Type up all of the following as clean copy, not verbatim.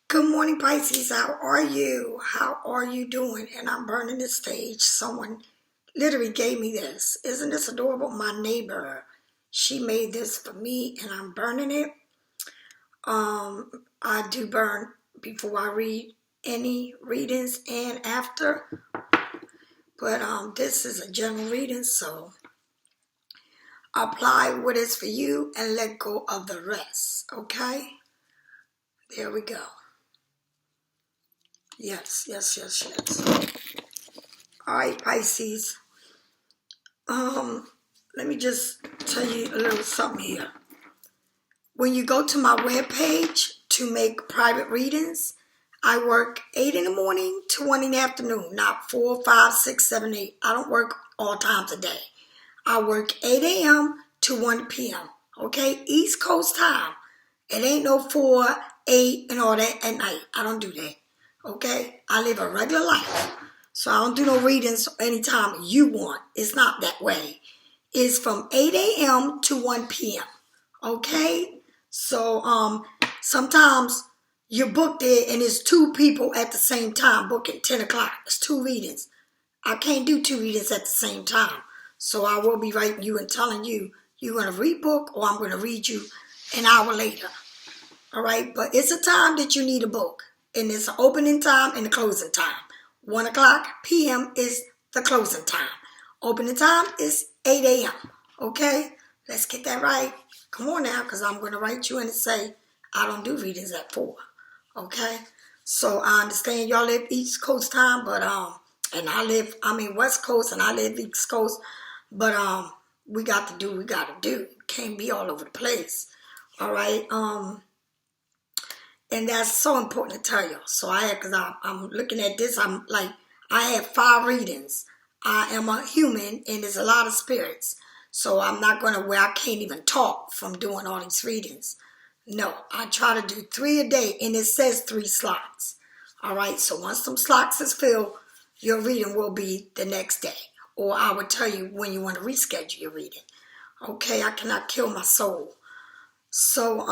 Good morning, Pisces. How are you? How are you doing? And I'm burning the stage. Someone literally gave me this. Isn't this adorable? My neighbor, she made this for me, and I'm burning it. I do burn before I read any readings and after, but this is a general reading, so apply what is for you and let go of the rest. Okay? There we go. Yes. All right, Pisces. Let me just tell you a little something here. When you go to my webpage to make private readings, I work 8 in the morning to 1 in the afternoon, not 4, 5, 6, 7, 8. I don't work all times a day. I work 8 a.m. to 1 p.m., okay? East Coast time. It ain't no 4, 8, and all that at night. I don't do that, okay? I live a regular life. So I don't do no readings anytime you want. It's not that way. It's from 8 a.m. to 1 p.m., okay? So sometimes you're booked there and it's 2 people at the same time booking 10 o'clock. It's 2 readings. I can't do 2 readings at the same time. So I will be writing you and telling you you're going to rebook or I'm going to read you an hour later. All right? But it's a time that you need a book. And it's an opening time and a closing time. 1 o'clock p.m. is the closing time. Opening time is 8 a.m. Okay? Let's get that right. Come on now, because I'm going to write you in and say I don't do readings at 4. Okay? So I understand y'all live East Coast time, but and I'm in West Coast and I live East Coast, but we got to do what we got to do. Can't be all over the place. All right? And that's so important to tell you. So because I'm looking at this, I'm like, I have 5 readings. I am a human and there's a lot of spirits. So I'm not going to where I can't even talk from doing all these readings. No, I try to do 3 a day and it says 3 slots. All right, so once some slots is filled, your reading will be the next day. Or I will tell you when you want to reschedule your reading. Okay, I cannot kill my soul. So,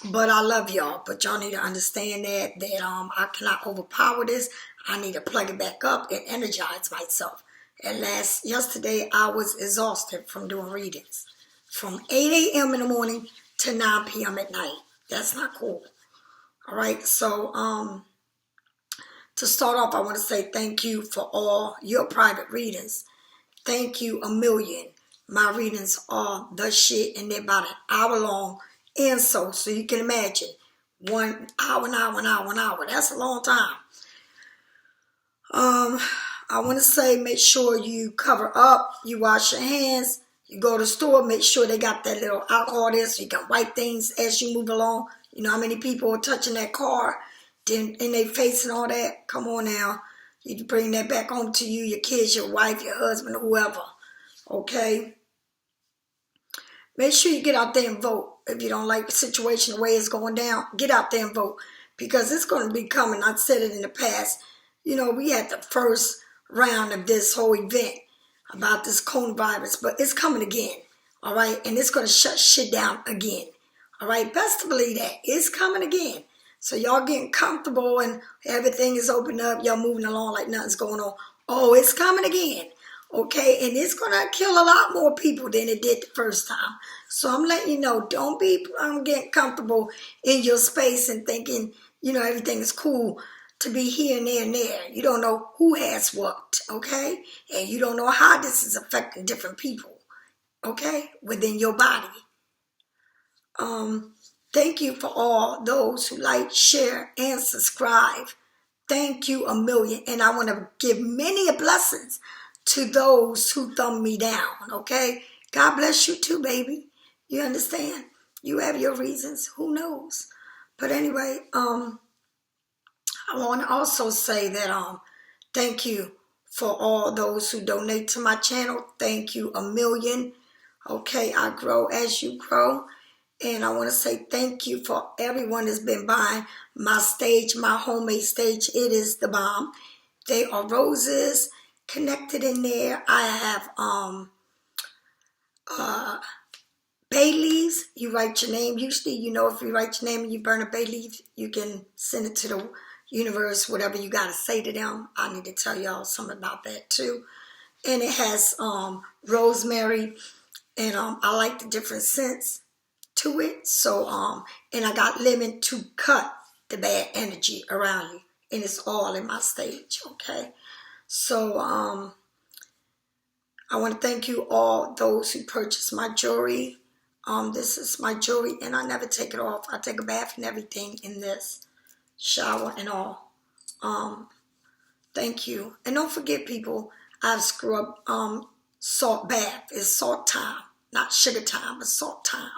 but I love y'all. But y'all need to understand that I cannot overpower this. I need to plug it back up and energize myself. And yesterday I was exhausted from doing readings. From 8 a.m. in the morning to 9 p.m. at night. That's not cool. All right, so to start off, I want to say thank you for all your private readings. Thank you a million. My readings are the shit and they're about an hour long. And so you can imagine 1 hour, an hour. That's a long time. I want to say make sure you cover up, you wash your hands, you go to the store, make sure they got that little alcohol there so you can wipe things as you move along. You know how many people are touching that car in their face and all that? Come on now. You bring that back home to you, your kids, your wife, your husband, whoever. Okay? Make sure you get out there and vote. If you don't like the situation, the way it's going down, get out there and vote. Because it's going to be coming. I've said it in the past. You know, we had the first round of this whole event about this coronavirus, but it's coming again. All right? And it's going to shut shit down again. All right? Best to believe that. It's coming again. So y'all getting comfortable and everything is opened up. Y'all moving along like nothing's going on. Oh, it's coming again. Okay, and it's going to kill a lot more people than it did the first time. So I'm letting you know, don't be getting comfortable in your space and thinking, you know, everything is cool to be here and there and there. You don't know who has what, okay? And you don't know how this is affecting different people, okay, within your body. Thank you for all those who like, share, and subscribe. Thank you a million. And I want to give many blessings to those who thumb me down, okay? God bless you too, baby. You understand? You have your reasons. Who knows? But anyway, I want to also say that thank you for all those who donate to my channel. Thank you a million. Okay, I grow as you grow. And I want to say thank you for everyone that's been buying my stage, my homemade stage. It is the bomb. They are roses connected in there. I have bay leaves, you write your name. Usually, you know, if you write your name and you burn a bay leaf, you can send it to the universe, whatever you got to say to them. I need to tell y'all something about that too. And it has rosemary, and I like the different scents to it. So, and I got lemon to cut the bad energy around you. And it's all in my stage, okay? So, I want to thank you all, those who purchased my jewelry. This is my jewelry, and I never take it off. I take a bath and everything in this, shower and all. Thank you. And don't forget, people, I've scrubbed salt bath. It's salt time. Not sugar time, but salt time.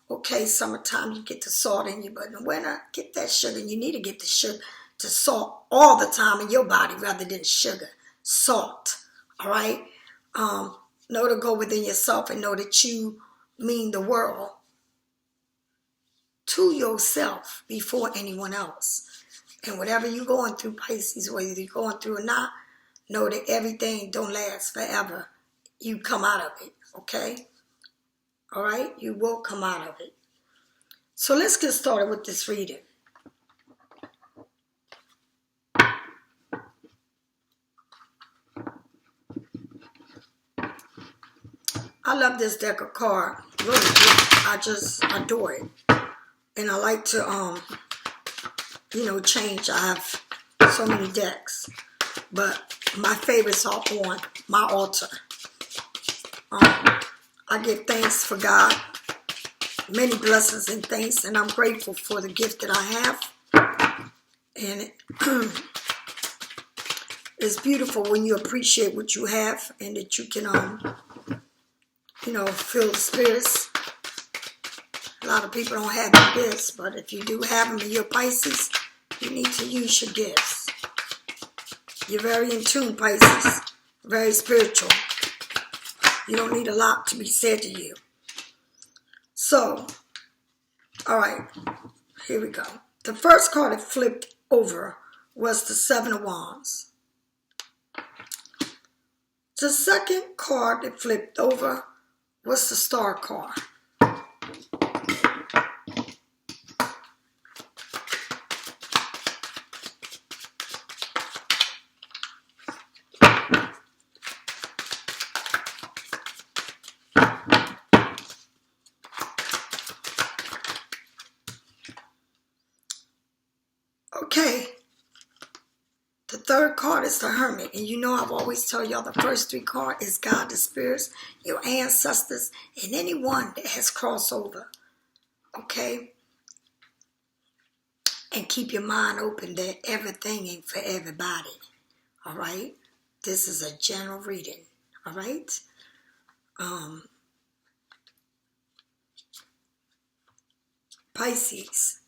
Okay, summertime, you get the salt in you, but in the winter, get that sugar. You need to get the sugar to salt all the time in your body rather than sugar. Salt, all right? Know to go within yourself and know that you mean the world to yourself before anyone else. And whatever you're going through, Pisces, whether you're going through or not, know that everything don't last forever. You come out of it, okay? All right? You will come out of it. So let's get started with this reading. I love this deck of cards. Really, I just adore it. And I like to, change. I have so many decks. But my favorites are on my altar. I give thanks for God. Many blessings and thanks. And I'm grateful for the gift that I have. And it's beautiful when you appreciate what you have and that you can, feel the spirits. A lot of people don't have the gifts, but if you do have them in your Pisces, you need to use your gifts. You're very in tune, Pisces. Very spiritual. You don't need a lot to be said to you. So, all right, here we go. The first card that flipped over was the Seven of Wands. The second card that flipped over was the Star card. Okay, the third card is the Hermit. And you know I've always told y'all the first three cards is God, the spirits, your ancestors, and anyone that has crossed over. Okay? And keep your mind open that everything ain't for everybody. All right? This is a general reading. All right? Pisces.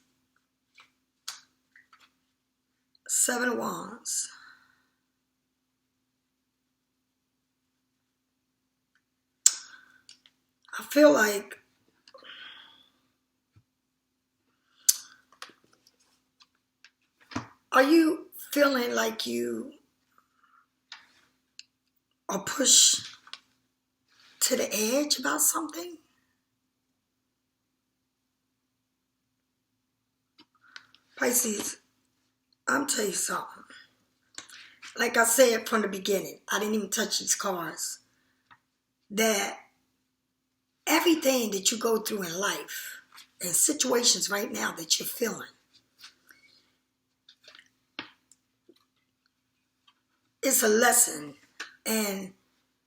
Seven of Wands. I feel like are you feeling like you are pushed to the edge about something? Pisces, I'm tell you something. Like I said from the beginning, I didn't even touch these cards. That everything that you go through in life and situations right now that you're feeling, it's a lesson. And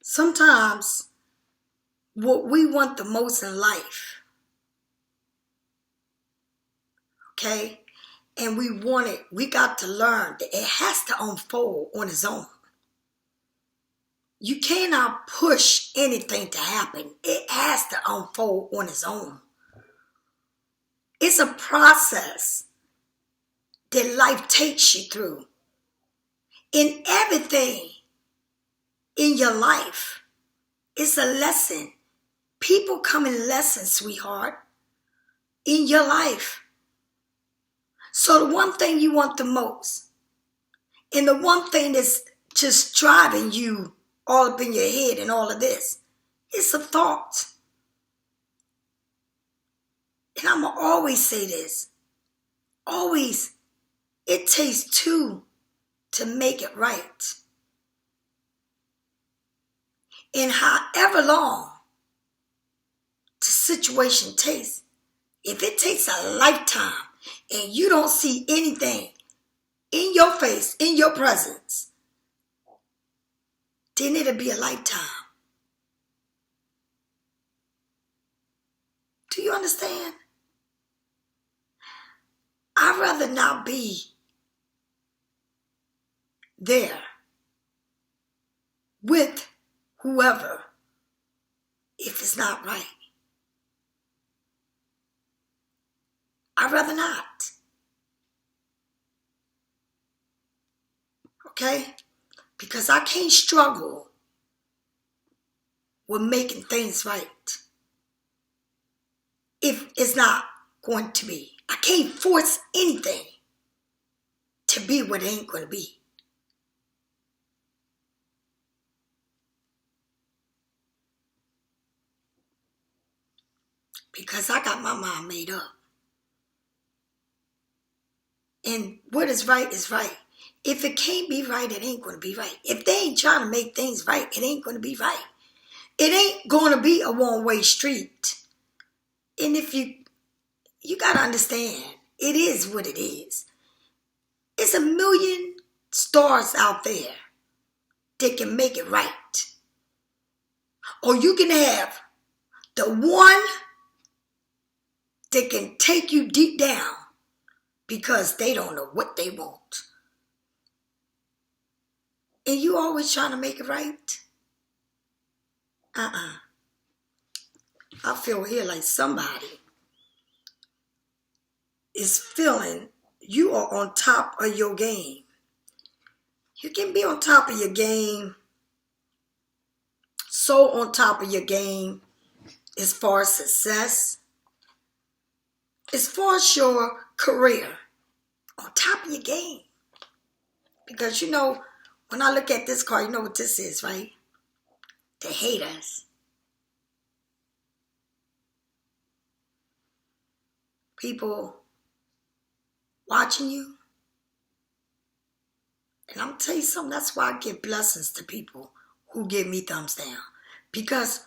sometimes what we want the most in life, okay, and we want it, we got to learn that it has to unfold on its own. You cannot push anything to happen. It has to unfold on its own. It's a process that life takes you through. In everything in your life, it's a lesson. People come in lessons, sweetheart, in your life. So the one thing you want the most, and the one thing that's just driving you all up in your head and all of this, it's a thought. And I'm going to always say this. Always. It takes two to make it right. And however long the situation takes, if it takes a lifetime and you don't see anything in your face, in your presence, then it'll be a lifetime. Do you understand? I'd rather not be there with whoever if it's not right. I'd rather not. Okay? Because I can't struggle with making things right if it's not going to be. I can't force anything to be what it ain't going to be. Because I got my mind made up. And what is right is right. If it can't be right, it ain't going to be right. If they ain't trying to make things right, it ain't going to be right. It ain't going to be a one-way street. And if you got to understand, it is what it is. It's a million stars out there that can make it right. Or you can have the one that can take you deep down because they don't know what they want. And you always trying to make it right? I feel here like somebody is feeling you are on top of your game. You can be on top of your game, so on top of your game as far as success, as far as your career, on top of your game. Because you know, when I look at this card, you know what this is, right? The haters. People watching you. And I'm going to tell you something, that's why I give blessings to people who give me thumbs down. Because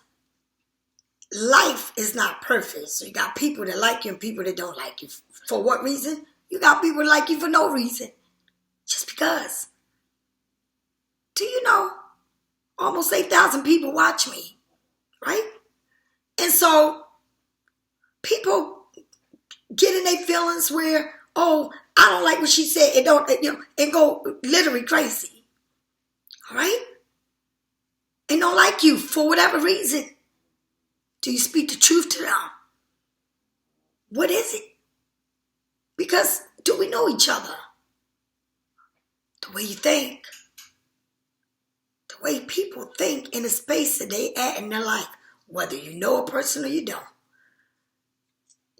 life is not perfect. So you got people that like you and people that don't like you. For what reason? You got people that like you for no reason. Just because. Do you know? Almost 8,000 people watch me. Right? And so people get in their feelings where, oh, I don't like what she said. It don't, and go literally crazy. All right? And don't like you for whatever reason. Do you speak the truth to them? What is it? Because do we know each other? The way you think. The way people think in the space that they at in their life. Whether you know a person or you don't.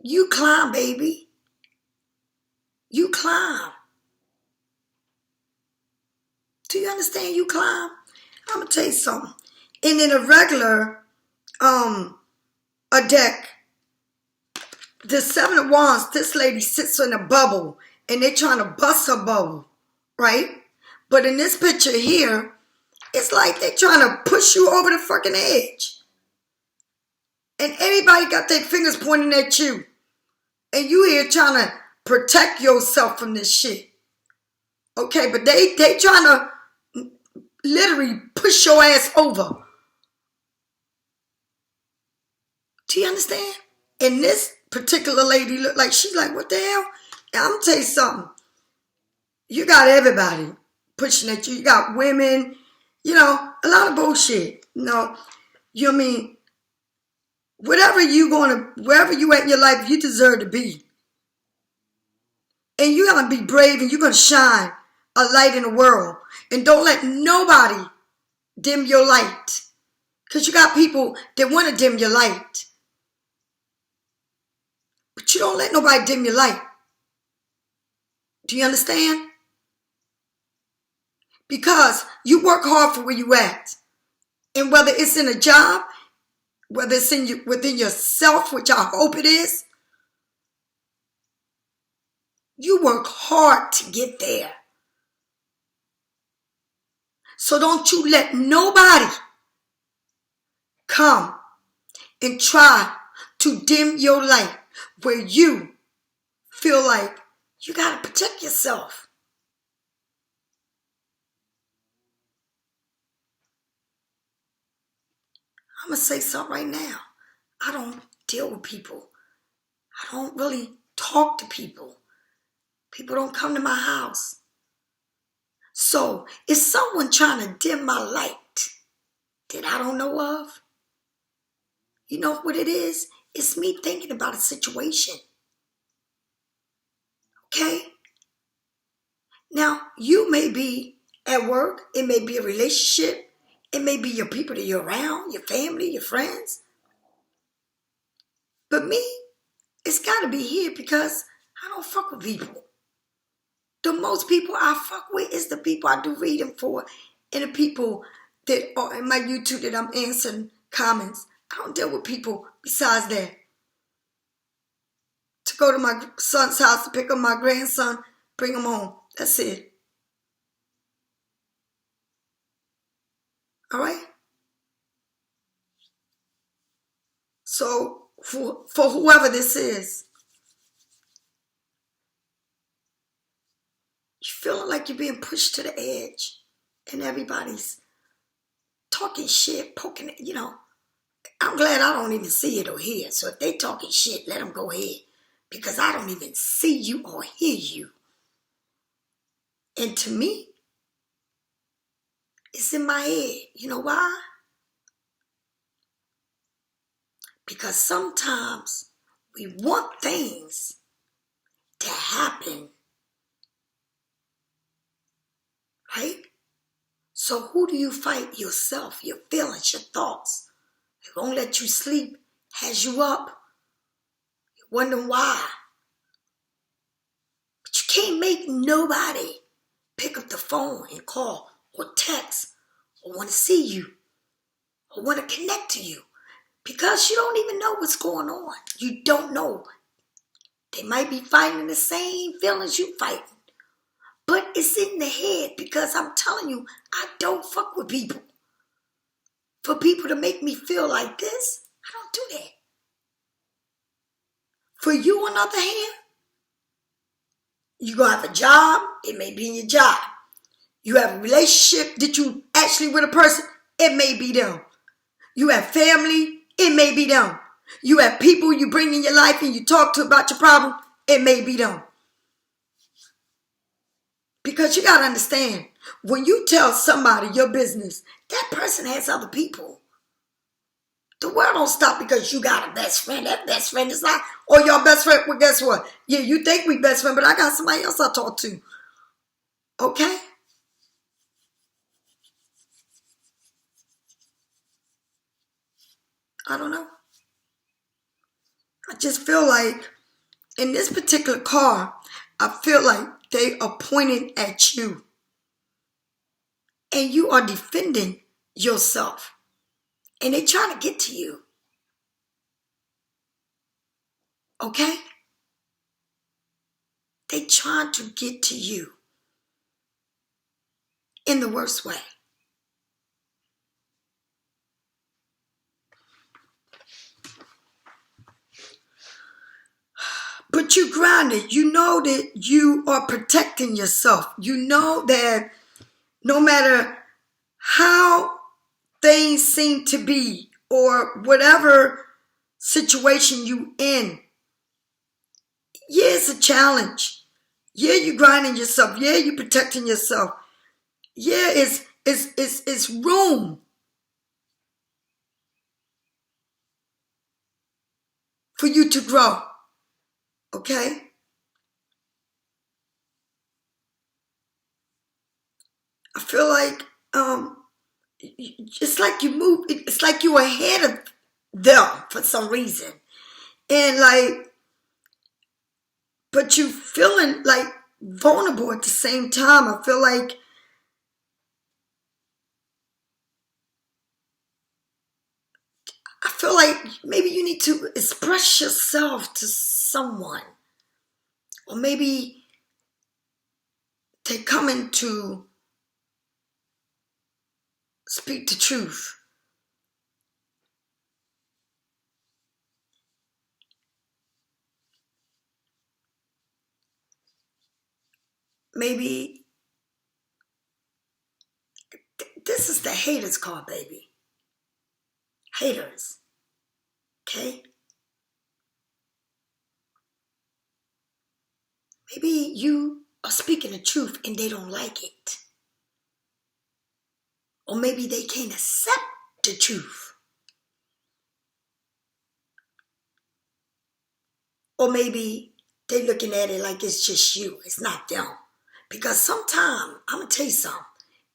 You climb, baby. You climb. Do you understand? You climb. I'm going to tell you something. And in a regular a deck, the Seven of Wands, this lady sits in a bubble and they're trying to bust her bubble, right? But in this picture here, it's like they're trying to push you over the fucking edge. And everybody got their fingers pointing at you. And you here trying to protect yourself from this shit. Okay, but they trying to literally push your ass over. Do you understand? And this particular lady look like, she's like, what the hell? And I'm going to tell you something. You got everybody pushing at you. You got women, a lot of bullshit. You know what I mean? Wherever you at in your life, you deserve to be. And you're going to be brave and you're going to shine a light in the world. And don't let nobody dim your light. Because you got people that want to dim your light. But you don't let nobody dim your light. Do you understand? Because you work hard for where you at. And whether it's in a job, whether it's within yourself, which I hope it is, You work hard to get there. So don't you let nobody come and try to dim your light where you feel like you got to protect yourself. I'm going to say something right now. I don't deal with people. I don't really talk to people. People don't come to my house. So if someone trying to dim my light that I don't know of, you know what it is? It's me thinking about a situation. Okay? Now, you may be at work. It may be a relationship. It may be your people that you're around, your family, your friends. But me, it's got to be here because I don't fuck with people. The most people I fuck with is the people I do reading for and the people that are in my YouTube that I'm answering comments. I don't deal with people besides that. To go to my son's house to pick up my grandson, bring him home. That's it. All right? So for whoever this is, you're feeling like you're being pushed to the edge and everybody's talking shit, poking it, I'm glad I don't even see it or hear it. So if they talking shit, let them go ahead. Because I don't even see you or hear you. And to me, it's in my head. You know why? Because sometimes we want things to happen. Right? So who do you fight? Yourself, your feelings, your thoughts. It won't let you sleep, has you up. You're wondering why. But you can't make nobody pick up the phone and call or text or want to see you or want to connect to you because you don't even know what's going on. You don't know. They might be fighting the same feelings you fighting, but it's in the head because I'm telling you, I don't fuck with people. For people to make me feel like this, I don't do that. For you, on the other hand, you gonna have a job, it may be in your job. You have a relationship that you actually with a person, it may be them. You have family, it may be them. You have people you bring in your life and you talk to about your problem, it may be them. Because you got to understand, when you tell somebody your business, that person has other people. The world don't stop because you got a best friend. That best friend is not, or your best friend, well, guess what? Yeah, you think we best friend, but I got somebody else I talk to. Okay? I don't know. I just feel like in this particular car, I feel like they are pointing at you. And you are defending yourself. And they trying to get to you. Okay? They trying to get to you. In the worst way. But you grounded. You know that you are protecting yourself. You know that no matter how things seem to be or whatever situation you in, yeah, it's a challenge. Yeah, you grinding yourself. Yeah, you protecting yourself. Yeah, it's room for you to grow. Okay? I feel like it's like you move, it's like you're ahead of them for some reason. And like, but you feeling like vulnerable at the same time. I feel like maybe you need to express yourself to someone. Or maybe They're coming to speak the truth. Maybe this is the haters card, baby. Haters. Okay? Maybe you are speaking the truth and they don't like it. Or maybe they can't accept the truth. Or maybe they're looking at it like it's just you. It's not them. Because sometimes, I'm going to tell you something.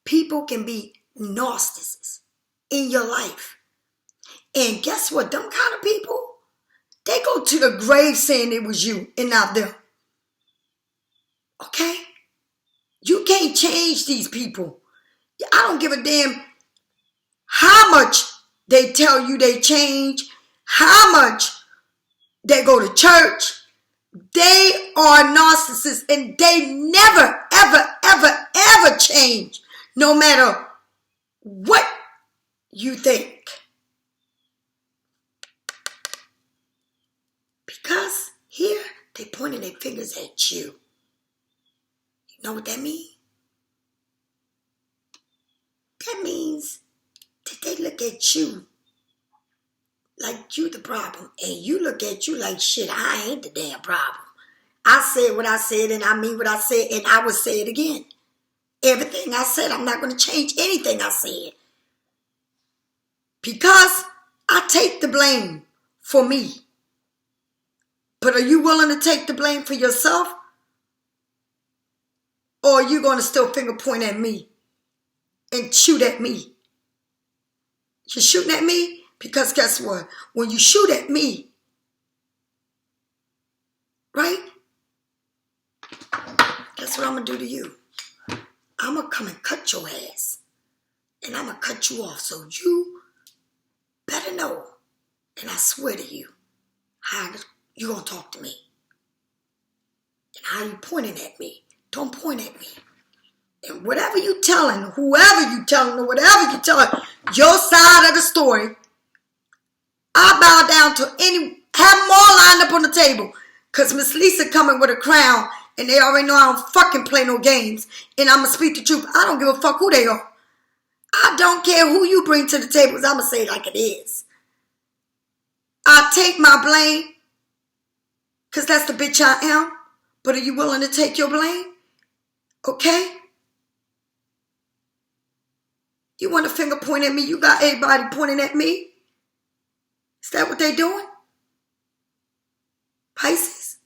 People can be narcissists in your life. And guess what? Them kind of people, they go to the grave saying it was you and not them. Okay? You can't change these people. I don't give a damn how much they tell you they change, how much they go to church. They are narcissists and they never, ever, ever, ever change, no matter what you think. Because here, they pointing their fingers at you. You know what that means? That means that they look at you like you the problem. And you look at you like, shit, I ain't the damn problem. I said what I said and I mean what I said and I will say it again. Everything I said, I'm not going to change anything I said. Because I take the blame for me. But are you willing to take the blame for yourself? Or are you going to still finger point at me and shoot at me? You're shooting at me? Because guess what? When you shoot at me, right? Guess what I'm going to do to you? I'm going to come and cut your ass. And I'm going to cut you off. So you better know, and I swear to you, how you going to talk to me. And how you pointing at me. Don't point at me. And whatever you telling, whoever you telling, or whatever you telling, your side of the story, I bow down to have them all lined up on the table. Because Miss Lisa coming with a crown, and they already know I don't fucking play no games. And I'm going to speak the truth. I don't give a fuck who they are. I don't care who you bring to the table, because I'm going to say it like it is. I take my blame, because that's the bitch I am. But are you willing to take your blame? Okay? You want a finger point at me? You got everybody pointing at me? Is that what they doing? Pisces?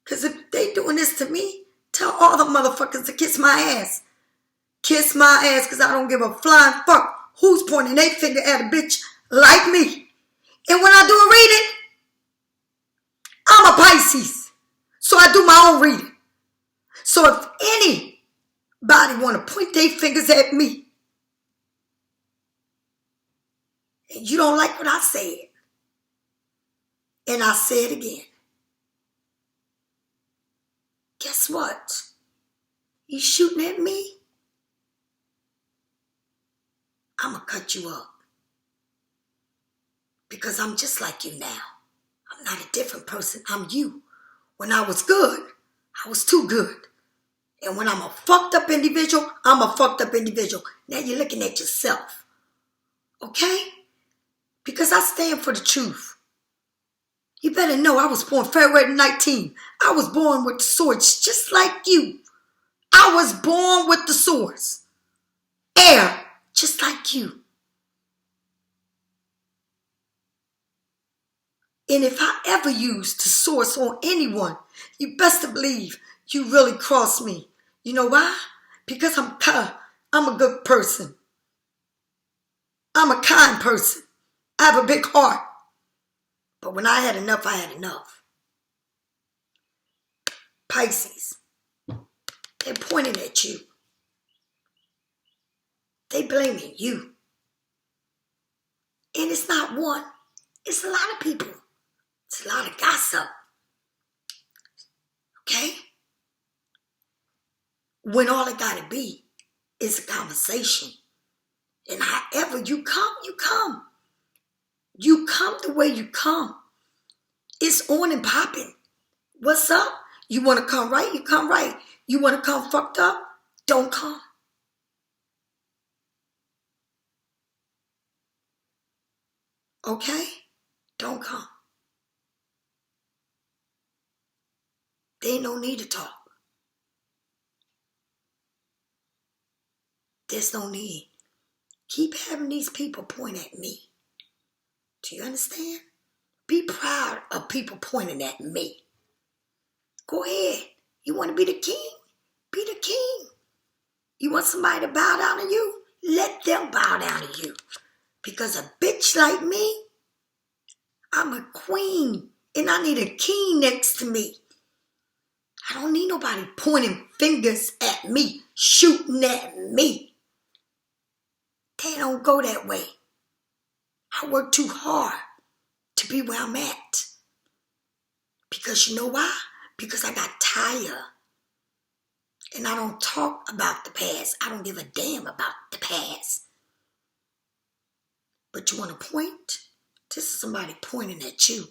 Because if they doing this to me, tell all the motherfuckers to kiss my ass. Kiss my ass, because I don't give a flying fuck who's pointing their finger at a bitch like me. And when I do a reading, I'm a Pisces. So I do my own reading. So if anybody want to point their fingers at me, and you don't like what I said, and I say it again, guess what? You shooting at me? I'm going to cut you up. Because I'm just like you now. I'm not a different person. I'm you. When I was good, I was too good. And when I'm a fucked up individual, I'm a fucked up individual. Now you're looking at yourself. Okay? Because I stand for the truth. You better know I was born February 19. I was born with the swords just like you. I was born with the swords. Air, just like you. And if I ever use the source on anyone, you best to believe you really crossed me. You know why? Because I'm a good person. I'm a kind person. I have a big heart. But when I had enough, I had enough. Pisces, they're pointing at you. They blaming you. And it's not one. It's a lot of people. It's a lot of gossip. Okay? when all it got to be is a conversation. And however you come, you come. You come the way you come. It's on and popping. What's up? You want to come right? You come right. You want to come fucked up? Don't come. Okay? Don't come. There ain't no need to talk. There's no need. Keep having these people point at me. Do you understand? Be proud of people pointing at me. Go ahead. You want to be the king? Be the king. You want somebody to bow down to you? Let them bow down to you. Because a bitch like me, I'm a queen and I need a king next to me. I don't need nobody pointing fingers at me, shooting at me. They don't go that way. I work too hard to be where I'm at. Because you know why? Because I got tired. And I don't talk about the past. I don't give a damn about the past. But you want to point? This is somebody pointing at you,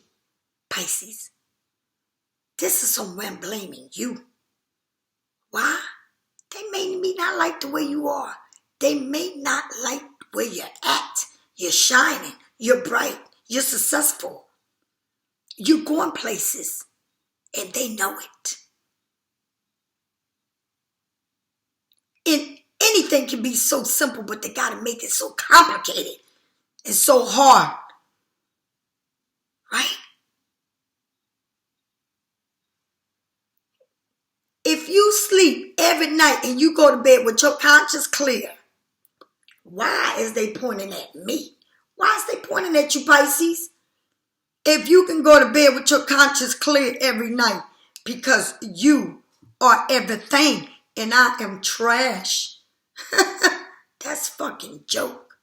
Pisces. This is someone blaming you. Why? They may not like the way you are. They may not like where you're at. You're shining. You're bright. You're successful. You're going places. And they know it. And anything can be so simple, but they got to make it so complicated and so hard. Right? If you sleep every night and you go to bed with your conscience clear, why is they pointing at me? Why is they pointing at you, Pisces? If you can go to bed with your conscience clear every night because you are everything and I am trash. That's fucking joke.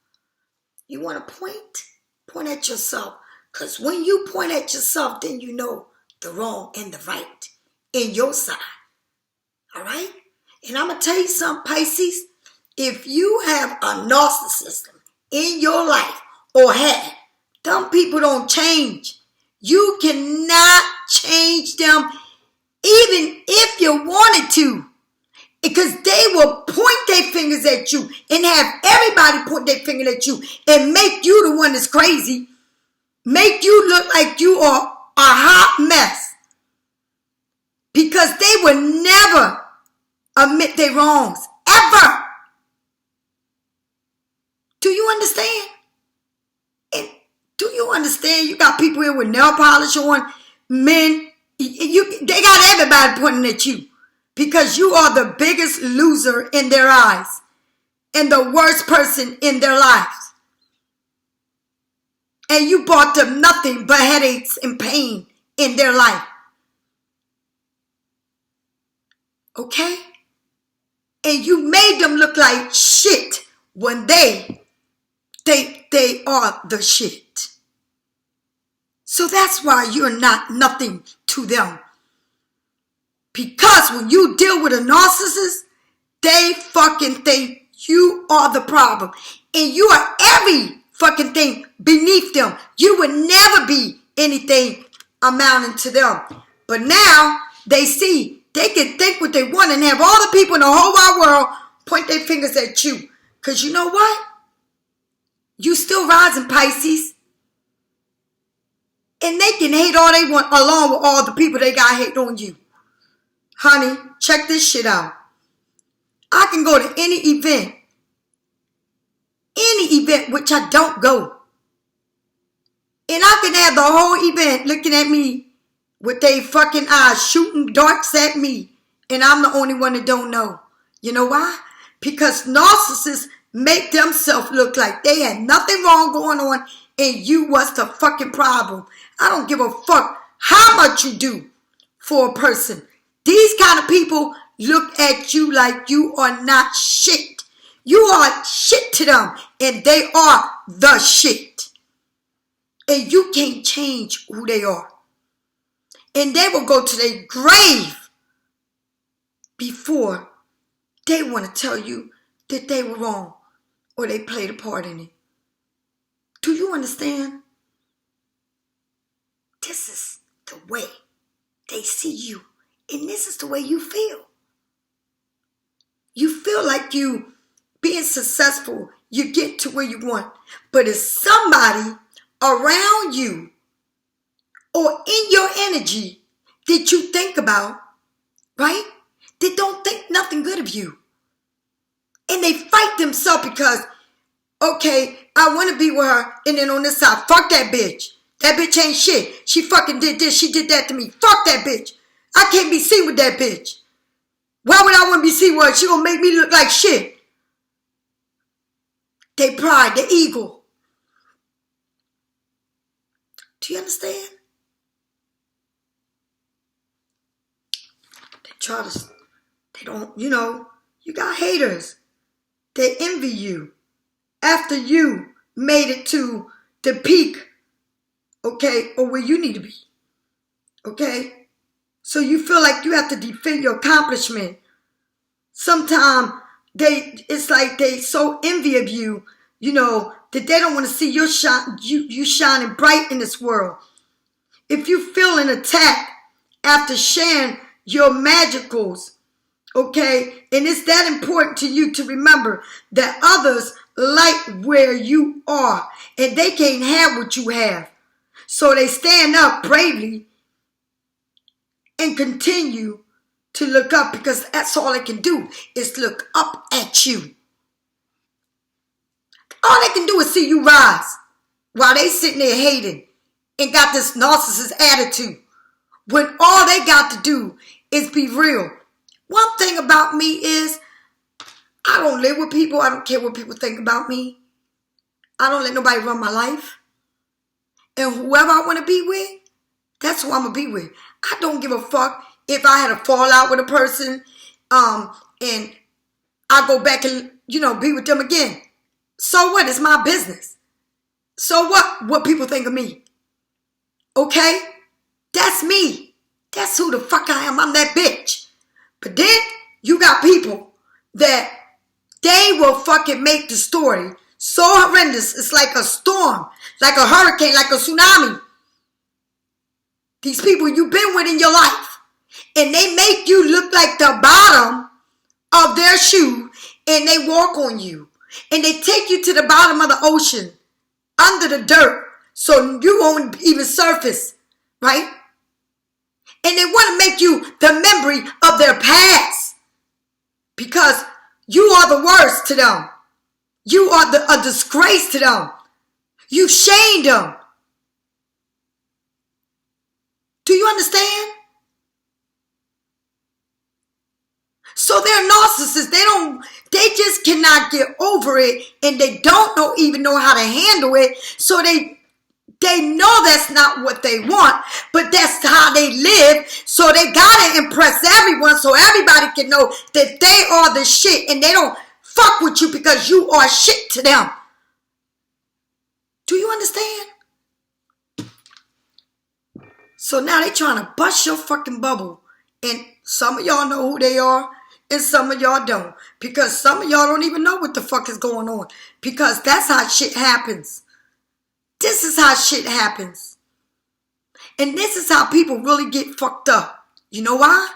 You want to point? Point at yourself. Because when you point at yourself, then you know the wrong and the right in your side. All right? And I'm going to tell you something, Pisces. If you have a narcissist in your life or had, them people don't change. You cannot change them even if you wanted to. Because they will point their fingers at you and have everybody point their finger at you and make you the one that's crazy. Make you look like you are a hot mess. Because they will never admit their wrongs. Ever. Do you understand? And do you understand? You got people here with nail polish on, men. They got everybody pointing at you. Because you are the biggest loser in their eyes. And the worst person in their lives. And you brought them nothing but headaches and pain in their life. Okay? And you made them look like shit when they are the shit. So that's why you're not nothing to them. Because when you deal with a narcissist, they fucking think you are the problem. And you are every fucking thing beneath them. You would never be anything amounting to them. But now they see they can think what they want and have all the people in the whole wide world point their fingers at you. Because you know what? You still rising, Pisces. And they can hate all they want along with all the people they got hate on you. Honey, check this shit out. I can go to any event which I don't go. And I can have the whole event looking at me with their fucking eyes shooting darts at me. And I'm the only one that don't know. You know why? Because narcissists make themselves look like they had nothing wrong going on and you was the fucking problem. I don't give a fuck how much you do for a person. These kind of people look at you like you are not shit. You are shit to them and they are the shit. And you can't change who they are. And they will go to their grave before they want to tell you that they were wrong or they played a part in it. Do you understand? This is the way they see you, and this is the way you feel. You feel like you being successful, you get to where you want. But it's somebody around you or in your energy that you think about, right? That don't think nothing good of you. And they fight themselves because, okay, I want to be with her. And then on this side, fuck that bitch. That bitch ain't shit. She fucking did this. She did that to me. Fuck that bitch. I can't be seen with that bitch. Why would I want to be seen with her? She gonna make me look like shit. They pride, the ego. Do you understand? They don't, you got haters. They envy you after you made it to the peak, okay, or where you need to be, okay? So you feel like you have to defend your accomplishment. Sometimes it's like they so envy of you, that they don't want to see you shining bright in this world. If you feel an attack after sharing your magicals, okay, and it's that important to you to remember that others like where you are and they can't have what you have. So they stand up bravely and continue to look up, because that's all they can do is look up at you. All they can do is see you rise while they sitting there hating and got this narcissist attitude, when all they got to do is be real. One thing about me is I don't live with people. I don't care what people think about me. I don't let nobody run my life. And whoever I want to be with, that's who I'm going to be with. I don't give a fuck if I had a fallout with a person and I go back and, be with them again. So what? It's my business. So what people think of me? Okay? That's me. That's who the fuck I am. I'm that bitch. But then you got people that they will fucking make the story so horrendous. It's like a storm, like a hurricane, like a tsunami. These people you've been with in your life, and they make you look like the bottom of their shoe, and they walk on you, and they take you to the bottom of the ocean, under the dirt, so you won't even surface, right? And they want to make you the memory of their past, because you are the worst to them. You are a disgrace to them. You shamed them. Do you understand? So they're narcissists. They just cannot get over it, and they don't even know how to handle it. So they know that's not what they want, but that's how they live. So they gotta impress everyone so everybody can know that they are the shit, and they don't fuck with you because you are shit to them. Do you understand? So now they trying to bust your fucking bubble. And some of y'all know who they are, and some of y'all don't. Because some of y'all don't even know what the fuck is going on. Because that's how shit happens. This is how shit happens. And this is how people really get fucked up. You know why?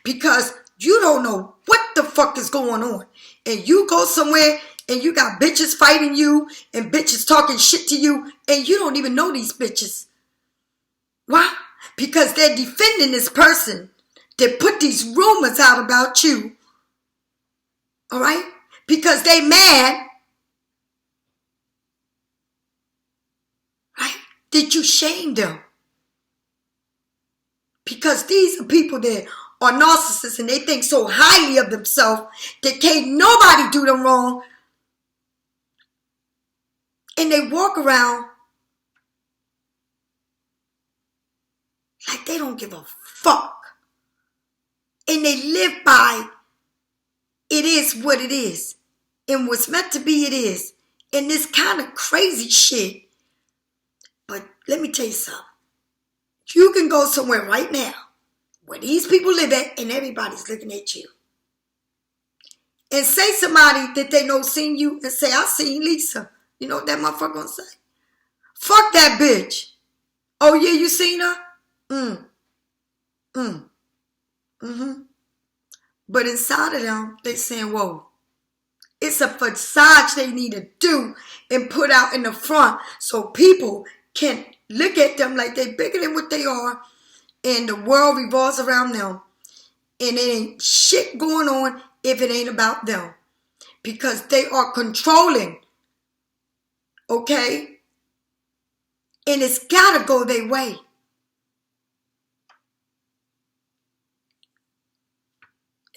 Because you don't know what the fuck is going on. And you go somewhere and you got bitches fighting you and bitches talking shit to you, and you don't even know these bitches. Why? Because they're defending this person that put these rumors out about you. All right? Because they mad, right? That you shamed them. Because these are people that are narcissists, and they think so highly of themselves that can't nobody do them wrong. And they walk around like they don't give a fuck. And they live by, it is what it is. And what's meant to be, it is. And this kind of crazy shit. But let me tell you something. You can go somewhere right now where these people live at and everybody's looking at you. and say somebody that they know seen you and say, I seen Lisa. You know what that motherfucker gonna say? Fuck that bitch. Oh yeah, you seen her? Mm-hmm. But inside of them, they saying, whoa. It's a facade they need to do and put out in the front so people can look at them like they're bigger than what they are, and the world revolves around them. And it ain't shit going on if it ain't about them. Because they are controlling. Okay? And it's gotta go their way.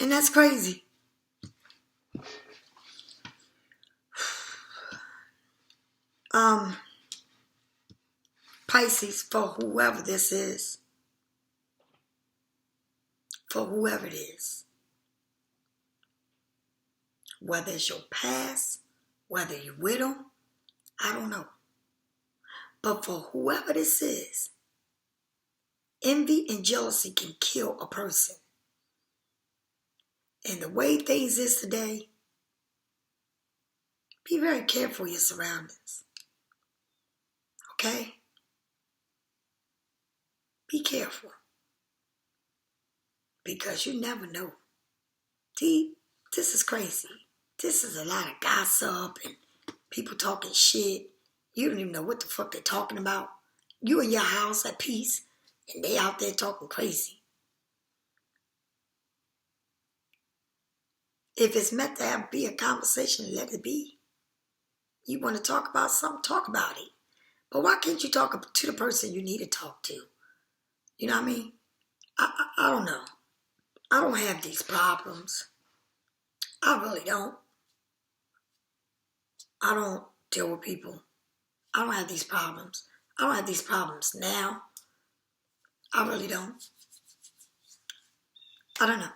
And that's crazy. Pisces, for whoever this is. For whoever it is. Whether it's your past, whether you're with them, I don't know. But for whoever this is, envy and jealousy can kill a person. And the way things is today, be very careful of your surroundings. Okay? Be careful. Because you never know. See, this is crazy. This is a lot of gossip and people talking shit. You don't even know what the fuck they're talking about. You in your house at peace, and they out there talking crazy. If it's meant to be a conversation, let it be. You want to talk about something, talk about it. But why can't you talk to the person you need to talk to? You know what I mean? I don't know. I don't have these problems. I really don't. I don't deal with people. I don't have these problems. I don't have these problems now. I really don't. I don't know.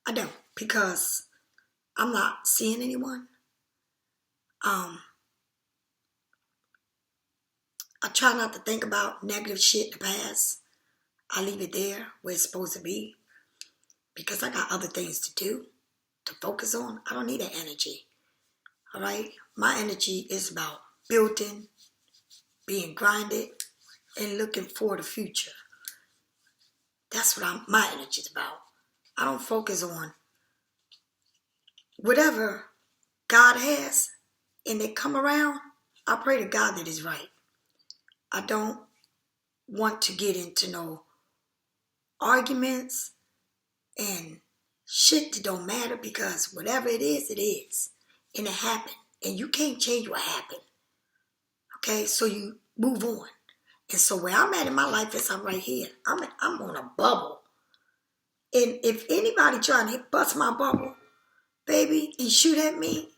I don't. Because I'm not seeing anyone. I try not to think about negative shit in the past. I leave it there where it's supposed to be. Because I got other things to do, to focus on. I don't need that energy. All right? My energy is about building, being grinded, and looking for the future. That's what my energy is about. I don't focus on whatever God has and they come around. I pray to God that it's right. I don't want to get into no arguments and shit that don't matter, because whatever it is, and it happened, and you can't change what happened. Okay, so you move on. And so where I'm at in my life is I'm right here. I'm on a bubble, and if anybody trying to bust my bubble, baby, and shoot at me,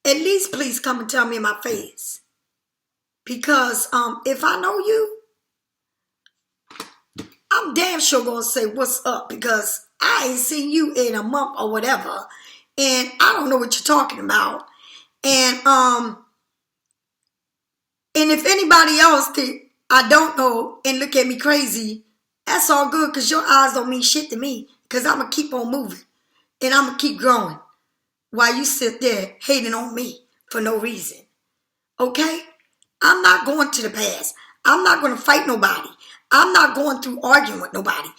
at least please come and tell me in my face, because if I know you, I'm damn sure gonna say what's up, because I ain't seen you in a month or whatever, and I don't know what you're talking about. And if anybody else that I don't know and look at me crazy, that's all good, because your eyes don't mean shit to me, because I'm gonna keep on moving and I'm gonna keep growing while you sit there hating on me for no reason. Okay? I'm not going to the past. I'm not going to fight nobody. I'm not going through arguing with nobody.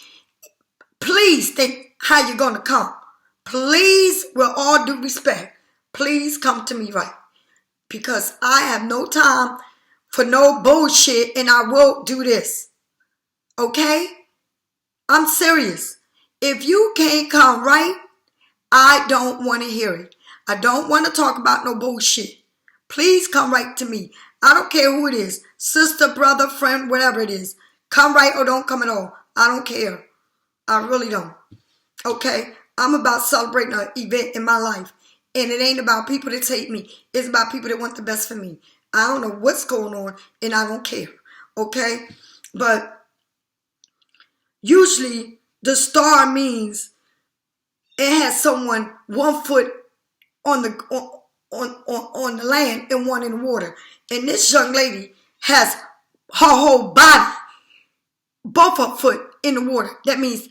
Please think how you're going to come. Please, with all due respect, please come to me right. Because I have no time for no bullshit, and I will do this. Okay? I'm serious. If you can't come right, I don't want to hear it. I don't want to talk about no bullshit. Please come right to me. I don't care who it is. Sister, brother, friend, whatever it is. Come right or don't come at all. I don't care. I really don't. Okay? I'm about celebrating an event in my life. And it ain't about people that hate me. It's about people that want the best for me. I don't know what's going on, and I don't care. Okay? But usually the star means it has someone 1 foot on the land and one in the water. And this young lady has her whole body, both her foot in the water. That means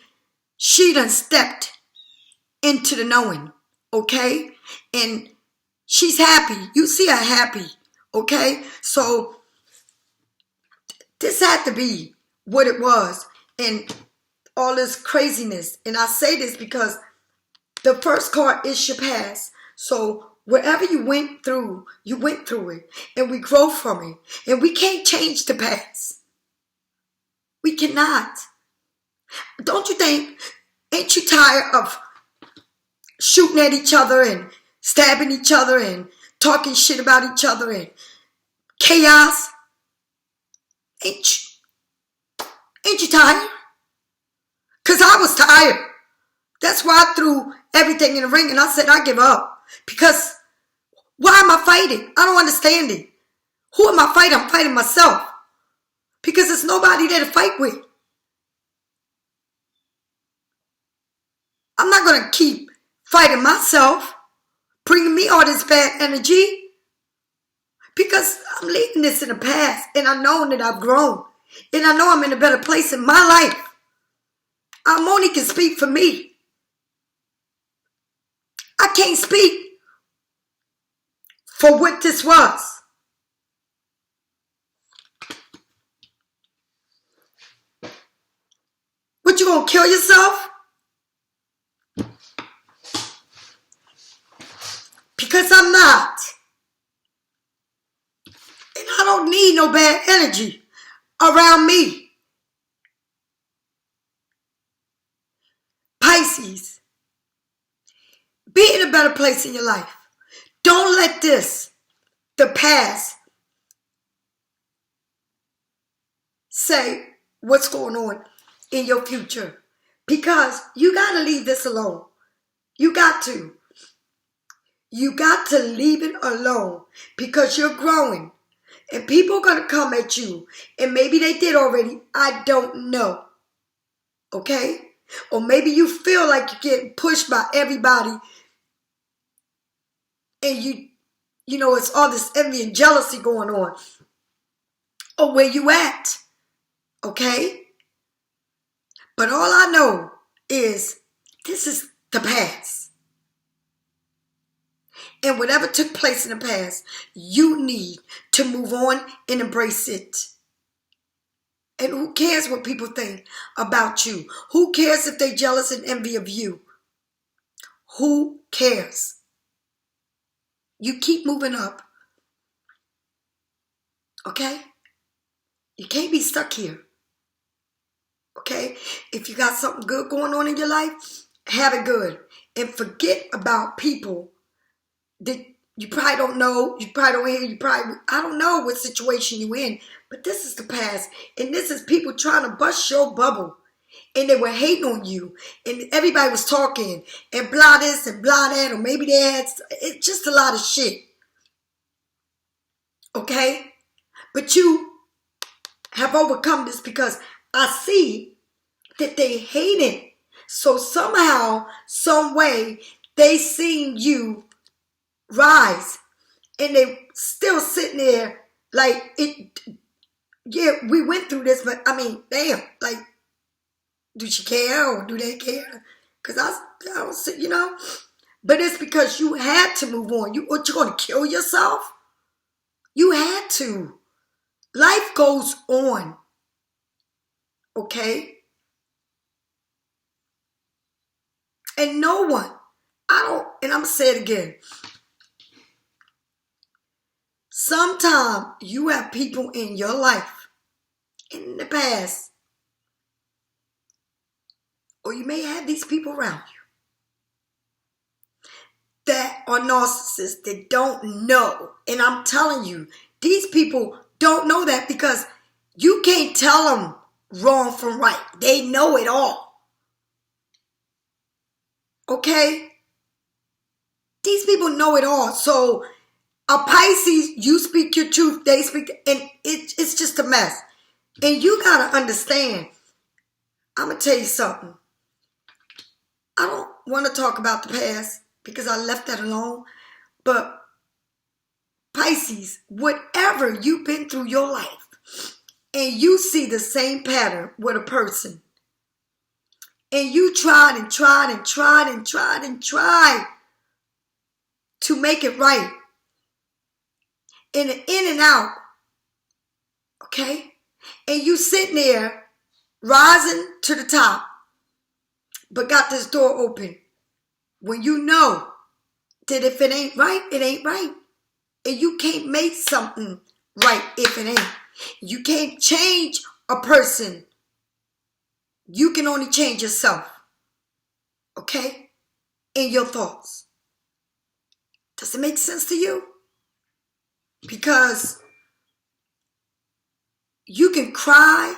she done stepped into the knowing, okay? And she's happy. You see her happy, okay? So this had to be what it was, and all this craziness. And I say this because the first card is your past. So wherever you went through it, and we grow from it. And we can't change the past. We cannot. Don't you think? Ain't you tired of shooting at each other and stabbing each other and talking shit about each other and chaos? Ain't you tired? Because I was tired. That's why I threw everything in the ring and I said I give up. Because why am I fighting? I don't understand it. Who am I fighting? I'm fighting myself. Because there's nobody there to fight with. I'm not going to keep fighting myself, bringing me all this bad energy. Because I'm leaving this in the past. And I know that I've grown. And I know I'm in a better place in my life. I only can speak for me. I can't speak for what this was. What, you gonna kill yourself? Because I'm not. And I don't need no bad energy around me. Pisces, be in a better place in your life. Don't let the past, say what's going on in your future. Because you got to leave this alone. You got to. You got to leave it alone. Because you're growing. And people are going to come at you. And maybe they did already. I don't know. Okay? Or maybe you feel like you're getting pushed by everybody. And you know, it's all this envy and jealousy going on. Or where you at. Okay? But all I know is this is the past. And whatever took place in the past, you need to move on and embrace it. And who cares what people think about you? Who cares if they're jealous and envy of you? Who cares? You keep moving up. Okay? You can't be stuck here. Okay? If you got something good going on in your life, have it good. And forget about people that you probably don't know, you probably don't hear, I don't know what situation you're in, but this is the past. And this is people trying to bust your bubble. And they were hating on you. And everybody was talking. And blah this and blah that. Or maybe they had, it's just a lot of shit. Okay? But you have overcome this because I see that they hate it. So somehow, some way, they seen you rise. And they still sitting there like, yeah, we went through this, but I mean, damn, like, do she care or do they care? Because I don't see, you know. But it's because you had to move on. What, you going to kill yourself? You had to. Life goes on. Okay? And no one, and I'm going to say it again. Sometimes you have people in your life, in the past, or you may have these people around you that are narcissists that don't know. And I'm telling you, these people don't know that because you can't tell them wrong from right. They know it all. Okay? These people know it all. So a Pisces, you speak your truth, they speak, and it's just a mess. And you got to understand, I'm going to tell you something. I don't want to talk about the past because I left that alone. But Pisces, whatever you've been through your life, and you see the same pattern with a person, And you tried and tried and tried and tried and tried to make it right. In and out. Okay? And you sitting there rising to the top, but got this door open. When you know that if it ain't right, it ain't right. And you can't make something right if it ain't. You can't change a person. You can only change yourself. Okay? In your thoughts. Does it make sense to you? Because you can cry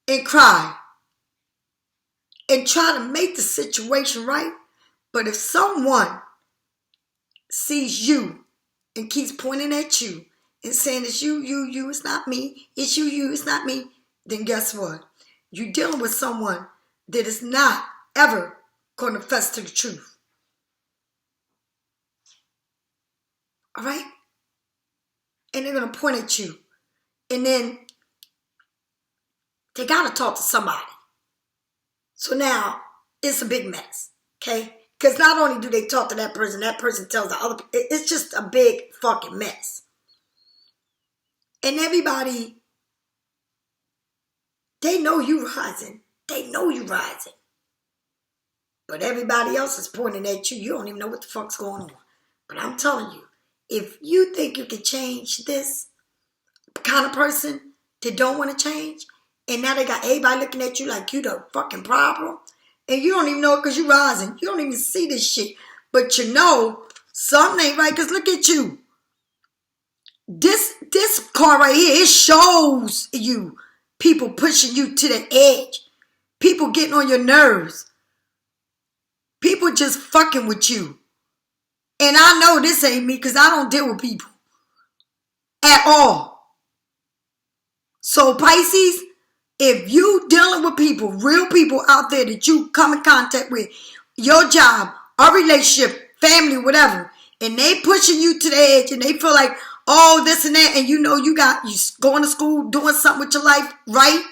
and try to make the situation right. But if someone sees you and keeps pointing at you and saying it's you, it's not me, it's you, it's not me, then guess what? You're dealing with someone that is not ever going to fess to the truth. All right? And they're going to point at you. And then they got to talk to somebody. So now it's a big mess. Okay? Because not only do they talk to that person tells the other. It's just a big fucking mess. And everybody, they know you rising. They know you rising. But everybody else is pointing at you. You don't even know what the fuck's going on. But I'm telling you, if you think you can change this kind of person that don't want to change, and now they got everybody looking at you like you the fucking problem, and you don't even know it because you're rising. You don't even see this shit. But you know something ain't right because look at you. This card right here, it shows you people pushing you to the edge. People getting on your nerves. People just fucking with you. And I know this ain't me because I don't deal with people at all. So Pisces, if you dealing with people, real people out there that you come in contact with, your job, a relationship, family, whatever, and they pushing you to the edge and they feel like, oh, this and that, and you know you going to school, doing something with your life, right?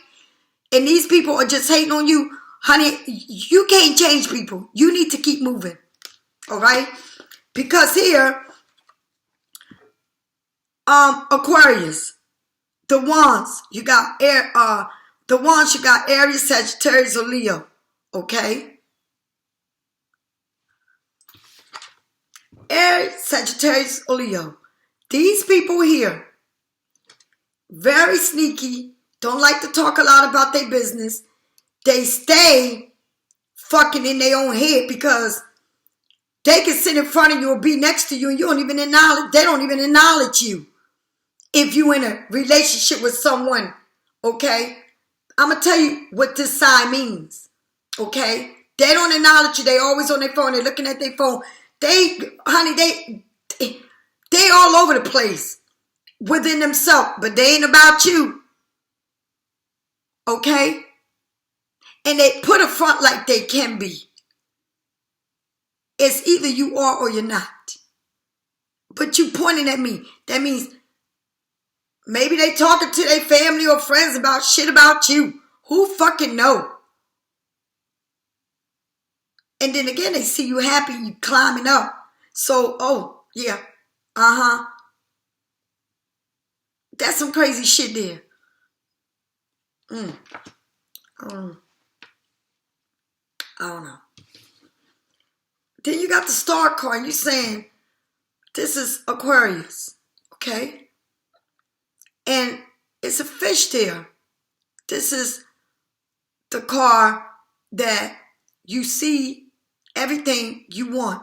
And these people are just hating on you, honey, you can't change people. You need to keep moving, all right? Because here, Aquarius, the wands, you got Aries, Sagittarius, or Leo, okay? Aries, Sagittarius, or Leo. These people here, very sneaky, don't like to talk a lot about their business. They stay fucking in their own head because they can sit in front of you or be next to you and they don't even acknowledge you. If you in a relationship with someone, okay? I'm going to tell you what this sign means, okay? They don't acknowledge you. They always on their phone. They're looking at their phone. They all over the place within themselves, but they ain't about you, okay? And they put a front like they can be. It's either you are or you're not. But you pointing at me. That means maybe they talking to their family or friends about shit about you. Who fucking know? And then again, they see you happy, you climbing up. So, oh, yeah. That's some crazy shit there. I don't know. Then you got the star card. You're saying, this is Aquarius. Okay? And it's a fish there. This is the card that you see everything you want.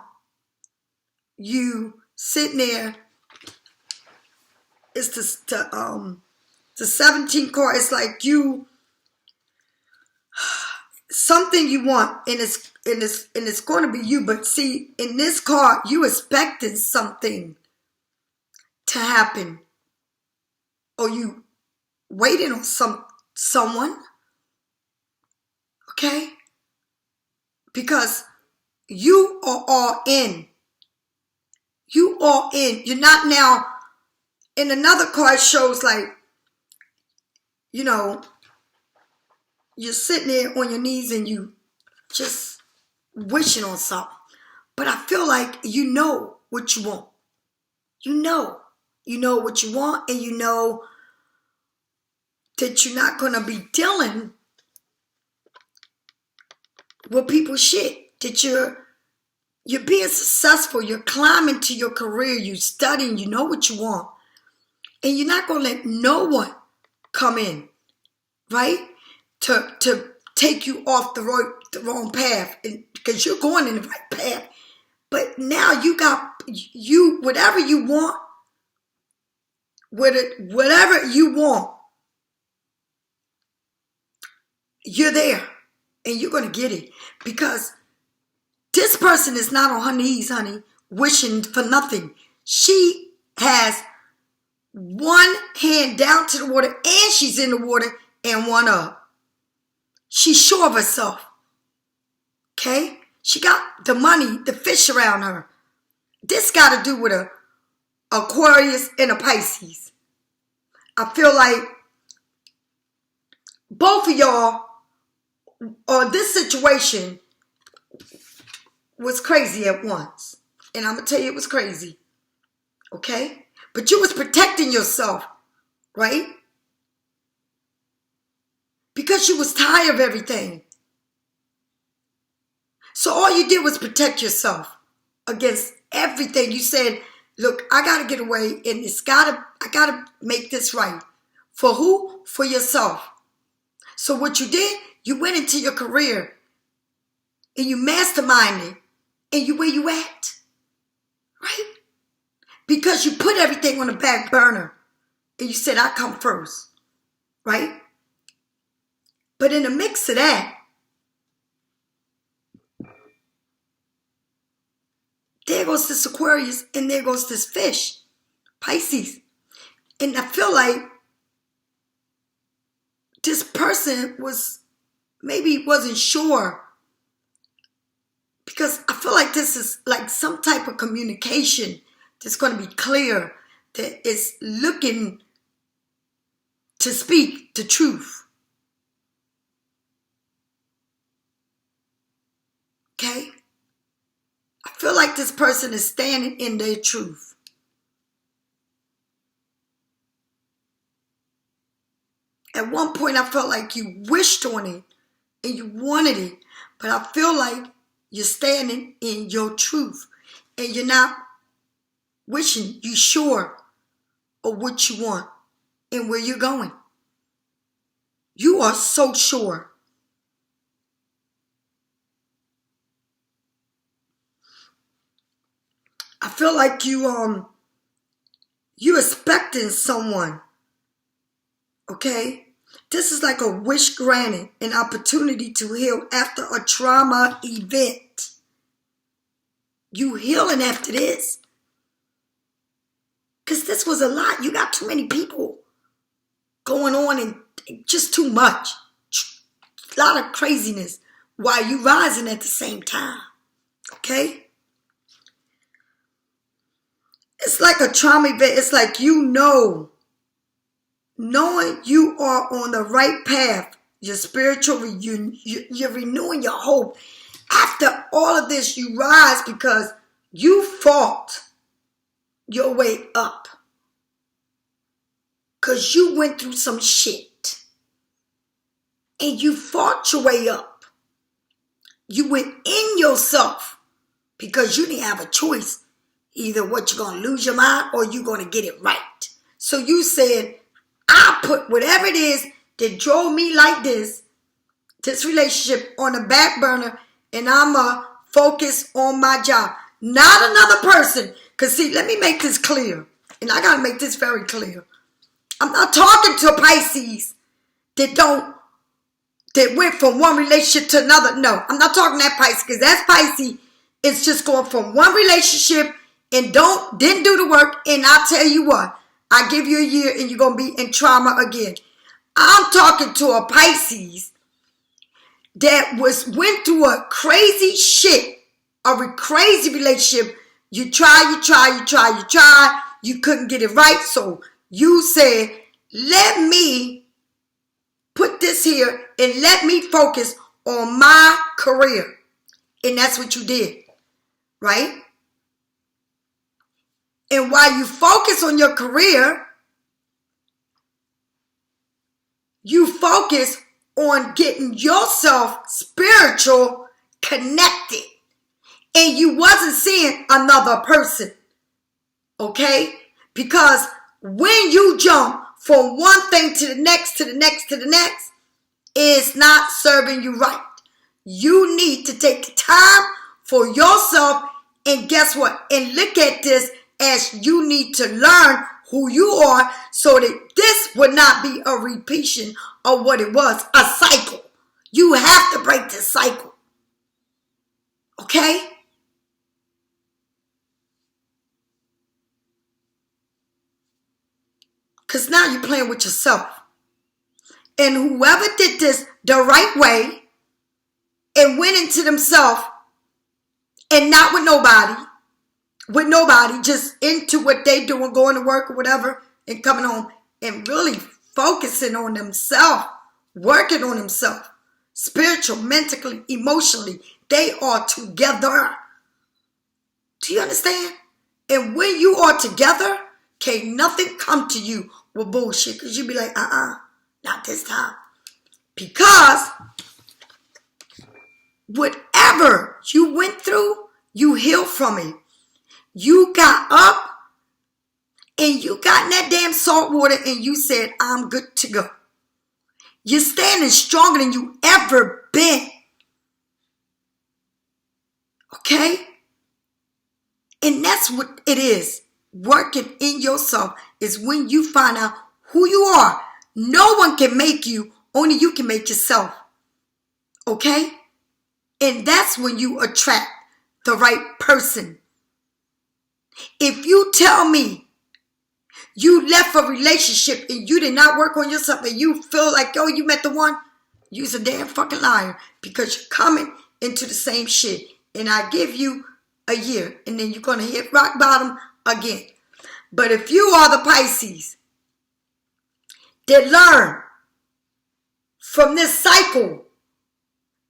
You sitting there. It's the 17th card. It's like you something you want, and it's going to be you. But see, in this card, you expecting something to happen, or you waiting on someone. Okay, because you are all in. You all in. You're not now. In another card shows like, you know, you're sitting there on your knees and you just wishing on something. But I feel like you know what you want. You know what you want, and you know that you're not going to be dealing with people's shit. That you're being successful. You're climbing to your career. You're studying. You know what you want. And you're not going to let no one come in, right? To take you off the wrong path. Because you're going in the right path. But now you got, whatever you want, whatever you want, you're there. And you're going to get it. Because this person is not on her knees, honey, wishing for nothing. She has one hand down to the water, and she's in the water, and one up. She's sure of herself. Okay? She got the money, the fish around her. This got to do with a Aquarius and a Pisces. I feel like both of y'all, or this situation, was crazy at once. And I'm going to tell you it was crazy. Okay? But you was protecting yourself, right? Because you was tired of everything. So all you did was protect yourself against everything. You said, look, I got to get away, and I got to make this right. For who? For yourself. So what you did, you went into your career, and you masterminded, and you where you at, right? Because you put everything on the back burner, and you said, I come first, right? But in the mix of that, there goes this Aquarius, and there goes this fish, Pisces. And I feel like this person wasn't sure, because I feel like this is like some type of communication that's going to be clear, that is looking to speak the truth. Okay? I feel like this person is standing in their truth. At one point, I felt like you wished on it and you wanted it, but I feel like you're standing in your truth and you're not wishing. You're sure of what you want and where you're going. You are so sure. I feel like you expecting someone. Okay? This is like a wish granted, an opportunity to heal after a trauma event. You healing after this. Because this was a lot. You got too many people going on and just too much. A lot of craziness while you rising at the same time. Okay? It's like a trauma event. It's like knowing you are on the right path, your spiritual reunion, you're renewing your hope. After all of this, you rise because you fought your way up. Because you went through some shit. And you fought your way up. You went in yourself because you didn't have a choice. Either what you're going to lose your mind or you're going to get it right. So you said, I put whatever it is that drove me like this relationship on the back burner, and I'm going to focus on my job. Not another person. Because see, let me make this clear. And I got to make this very clear. I'm not talking to Pisces that went from one relationship to another. No, I'm not talking that Pisces, because that's Pisces. It's just going from one relationship and didn't do the work, and I'll tell you what, I give you a year and you're going to be in trauma again. I'm talking to a Pisces that went through a crazy shit, a crazy relationship. You try, you couldn't get it right, so you said, let me put this here and let me focus on my career. And that's what you did, right? And while you focus on your career, you focus on getting yourself spiritual connected. And you wasn't seeing another person. Okay? Because when you jump from one thing to the next, to the next, to the next, it's not serving you right. You need to take the time for yourself, and guess what? And look at this as you need to learn who you are, so that this would not be a repetition of what it was, a cycle. You have to break this cycle. Okay? Because now you're playing with yourself. And whoever did this the right way and went into themselves and not with nobody, just into what they doing, going to work or whatever, and coming home and really focusing on themselves, working on themselves, spiritual, mentally, emotionally, they are together. Do you understand? And when you are together, can't nothing come to you with bullshit, because you be like, not this time. Because whatever you went through, you healed from it. You got up and you got in that damn salt water and you said, I'm good to go. You're standing stronger than you ever been. Okay? And that's what it is. Working in yourself is when you find out who you are. No one can make you. Only you can make yourself. Okay? And that's when you attract the right person. If you tell me you left a relationship and you did not work on yourself and you feel like, yo, you met the one, you's a damn fucking liar, because you're coming into the same shit. And I give you a year and then you're going to hit rock bottom again. But if you are the Pisces that learn from this cycle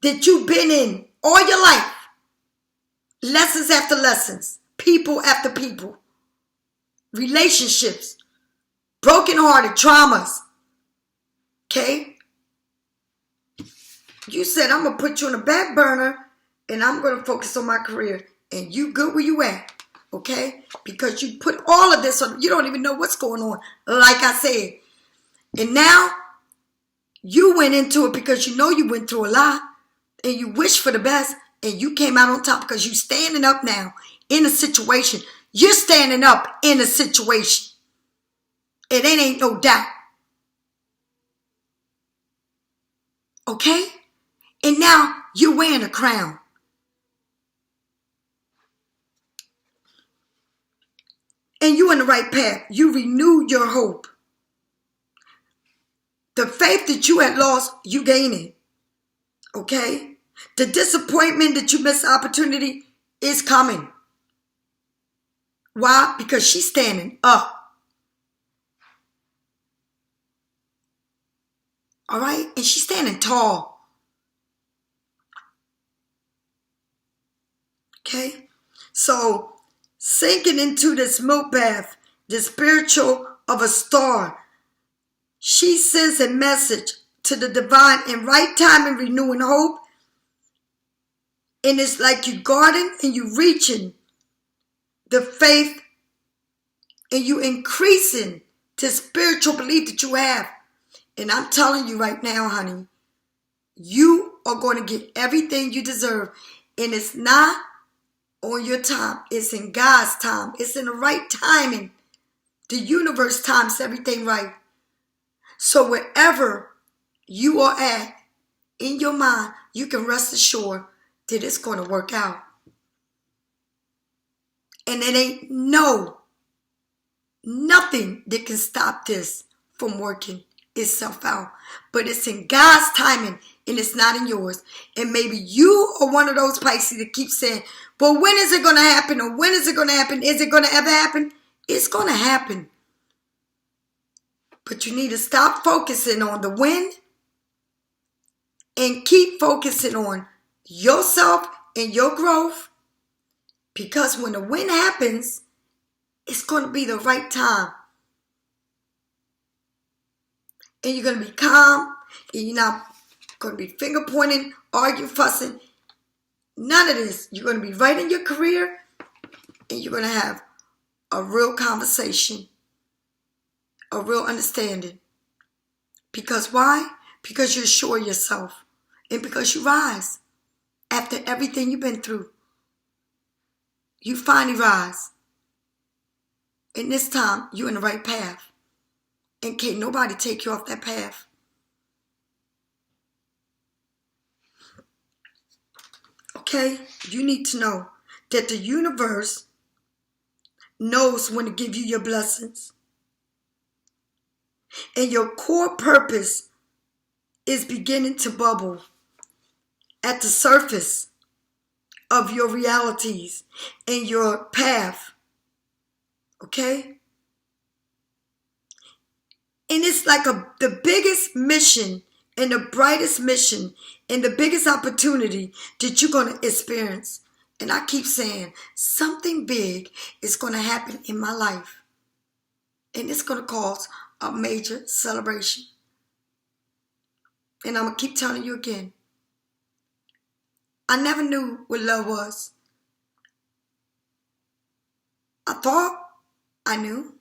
that you've been in all your life, lessons after lessons, people after people, relationships, broken-hearted traumas, okay? You said, I'm going to put you on the back burner and I'm going to focus on my career. And you good where you at, okay? Because you put all of this on, you don't even know what's going on, like I said. And now, you went into it because you know you went through a lot and you wish for the best and you came out on top because you're standing up now in a situation. You're standing up in a situation. It ain't no doubt. Okay? And now you're wearing a crown. And you're in the right path. You renewed your hope. The faith that you had lost, you gain it. Okay? The disappointment that you missed opportunity is coming. Why? Because she's standing up. All right? And she's standing tall. Okay? So, sinking into this milk bath, the spiritual of a star, she sends a message to the divine in right time and renewing hope. And it's like you guarding and you reaching the faith and you increasing the spiritual belief that you have. And I'm telling you right now, honey, you are going to get everything you deserve. And it's not on your time. It's in God's time. It's in the right timing. The universe times everything right. So wherever you are at in your mind, you can rest assured that it's going to work out. And it ain't nothing that can stop this from working itself out. But it's in God's timing and it's not in yours. And maybe you are one of those Pisces that keep saying, well, when is it going to happen? Or when is it going to happen? Is it going to ever happen? It's going to happen. But you need to stop focusing on the when and keep focusing on yourself and your growth, because when the win happens, it's going to be the right time. And you're going to be calm, and you're not going to be finger pointing, arguing, fussing. None of this. You're going to be right in your career, and you're going to have a real conversation, a real understanding. Because why? Because you're sure of yourself, and because you rise after everything you've been through. You finally rise. And this time, you're in the right path. And can't nobody take you off that path. Okay? You need to know that the universe knows when to give you your blessings. And your core purpose is beginning to bubble at the surface of your realities and your path. Okay? And it's like the biggest mission and the brightest mission and the biggest opportunity that you're going to experience. And I keep saying, something big is going to happen in my life. And it's going to cause a major celebration. And I'm going to keep telling you again. I never knew what love was. I thought I knew.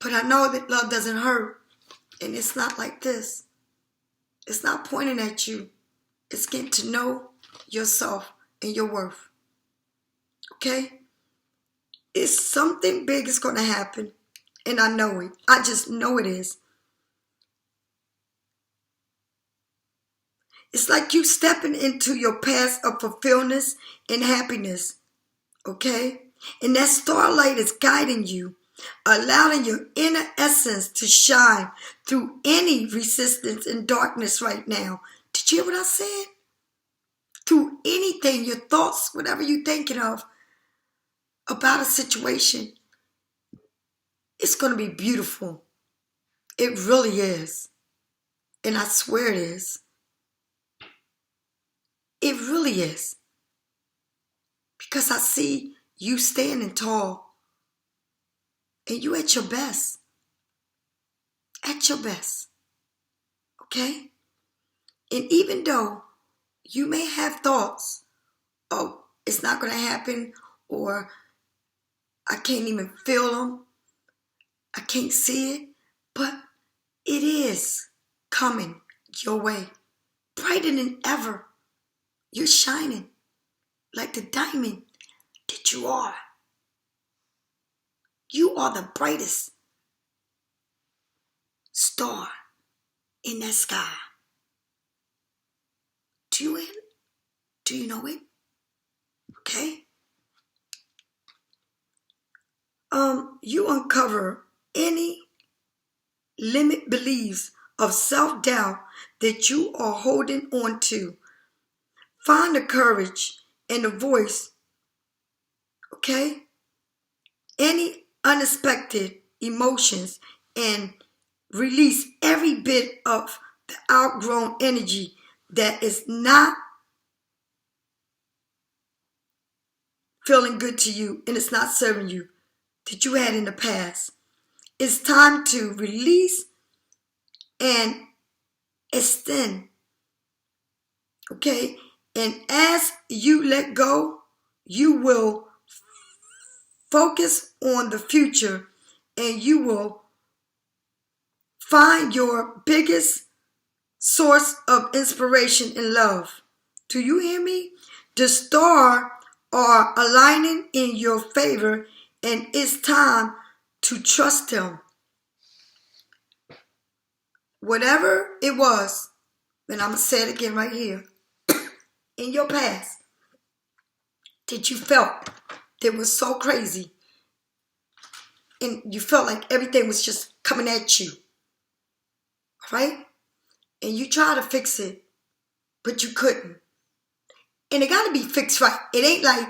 But I know that love doesn't hurt. And it's not like this. It's not pointing at you. It's getting to know yourself and your worth. Okay? It's something big is going to happen. And I know it. I just know it is. It's like you stepping into your path of fulfillment and happiness. Okay? And that starlight is guiding you, allowing your inner essence to shine through any resistance and darkness right now. Did you hear what I said? Through anything, your thoughts, whatever you're thinking of about a situation, it's going to be beautiful. It really is. And I swear it is. It really is. Because I see you standing tall. And you at your best. At your best. Okay? And even though you may have thoughts, oh, it's not going to happen, or I can't even feel them, I can't see it, but it is coming your way. Brighter than ever. You're shining like the diamond that you are. You are the brightest star in that sky. Do you know it? Okay? You uncover any limit beliefs of self-doubt that you are holding on to. Find the courage and the voice, okay? Any unexpected emotions, and release every bit of the outgrown energy that is not feeling good to you and it's not serving you, that you had in the past. It's time to release and extend, okay? And as you let go, you will focus on the future, and you will find your biggest source of inspiration and love. Do you hear me? The stars are aligning in your favor, and it's time to trust them. Whatever it was, and I'm going to say it again right here, in your past that you felt that was so crazy, and you felt like everything was just coming at you, right? And you try to fix it, but you couldn't. And it got to be fixed right. It ain't like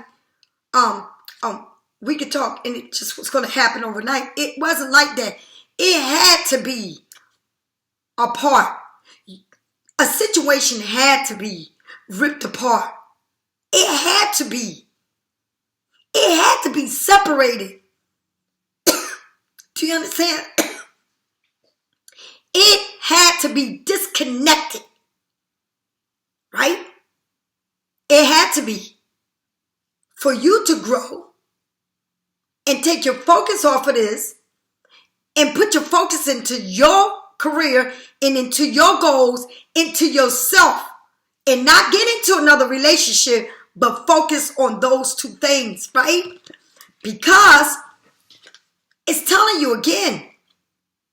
we could talk and it just was going to happen overnight. It wasn't like that. It had to be a part. a situation had to be ripped apart. It had to be. It had to be separated. Do you understand? It had to be disconnected. Right? It had to be. For you to grow and take your focus off of this and put your focus into your career and into your goals, into yourself, and not get into another relationship, but focus on those two things, right? Because it's telling you again,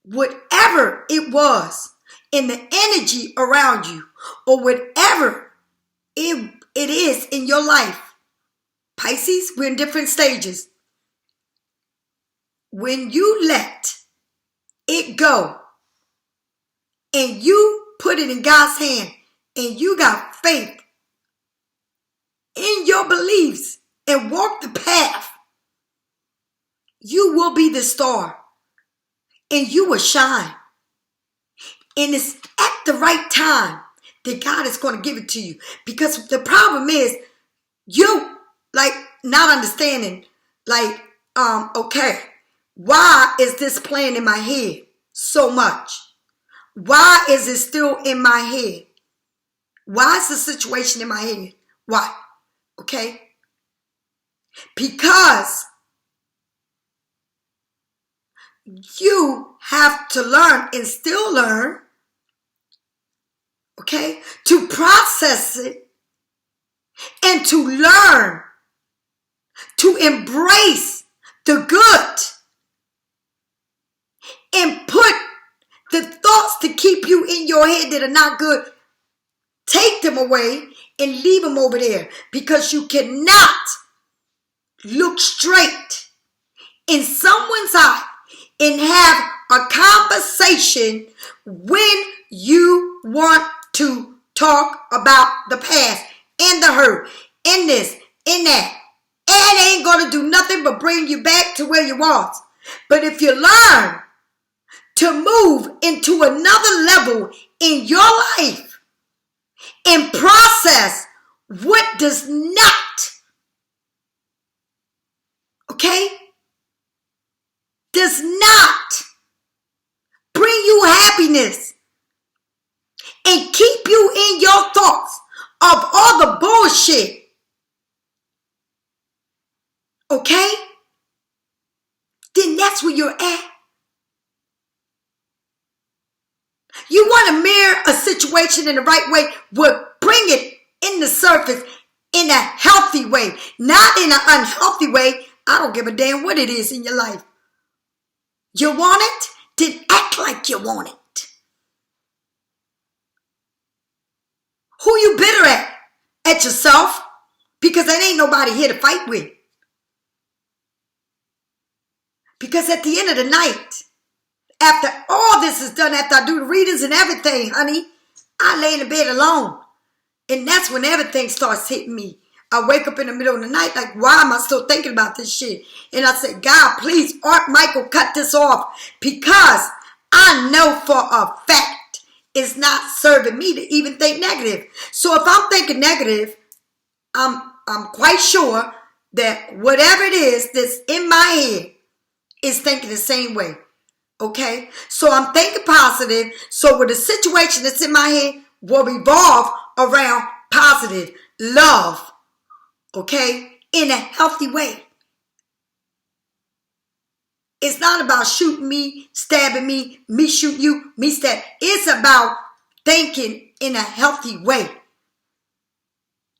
whatever it was in the energy around you, or whatever it is in your life, Pisces, we're in different stages. When you let it go and you put it in God's hand and you got faith in your beliefs and walk the path, you will be the star and you will shine. And it's at the right time that God is going to give it to you. Because the problem is you not understanding, okay, why is this playing in my head so much? Why is it still in my head? Why is the situation in my head? Why? Okay? Because you have to learn and still learn, okay, to process it and to learn to embrace the good and put the thoughts to keep you in your head that are not good, take them away and leave them over there, because you cannot look straight in someone's eye and have a conversation when you want to talk about the past and the hurt and this and that. And it ain't going to do nothing but bring you back to where you was. But if you learn to move into another level in your life and process what does not, okay, does not bring you happiness and keep you in your thoughts of all the bullshit, okay, then that's where you're at. You want to mirror a situation in the right way, will bring it in the surface in a healthy way, not in an unhealthy way. I don't give a damn what it is in your life. You want it? Then act like you want it. Who you bitter at? At yourself? Because there ain't nobody here to fight with. Because at the end of the night, after all this is done, after I do the readings and everything, honey, I lay in the bed alone. And that's when everything starts hitting me. I wake up in the middle of the night like, why am I still thinking about this shit? And I say, God, please, Art Michael, cut this off. Because I know for a fact it's not serving me to even think negative. So if I'm thinking negative, I'm quite sure that whatever it is that's in my head is thinking the same way. Okay? So I'm thinking positive. So with the situation that's in my head will revolve around positive love. Okay? In a healthy way. It's not about shooting me, stabbing me, me shoot you, me stab. It's about thinking in a healthy way.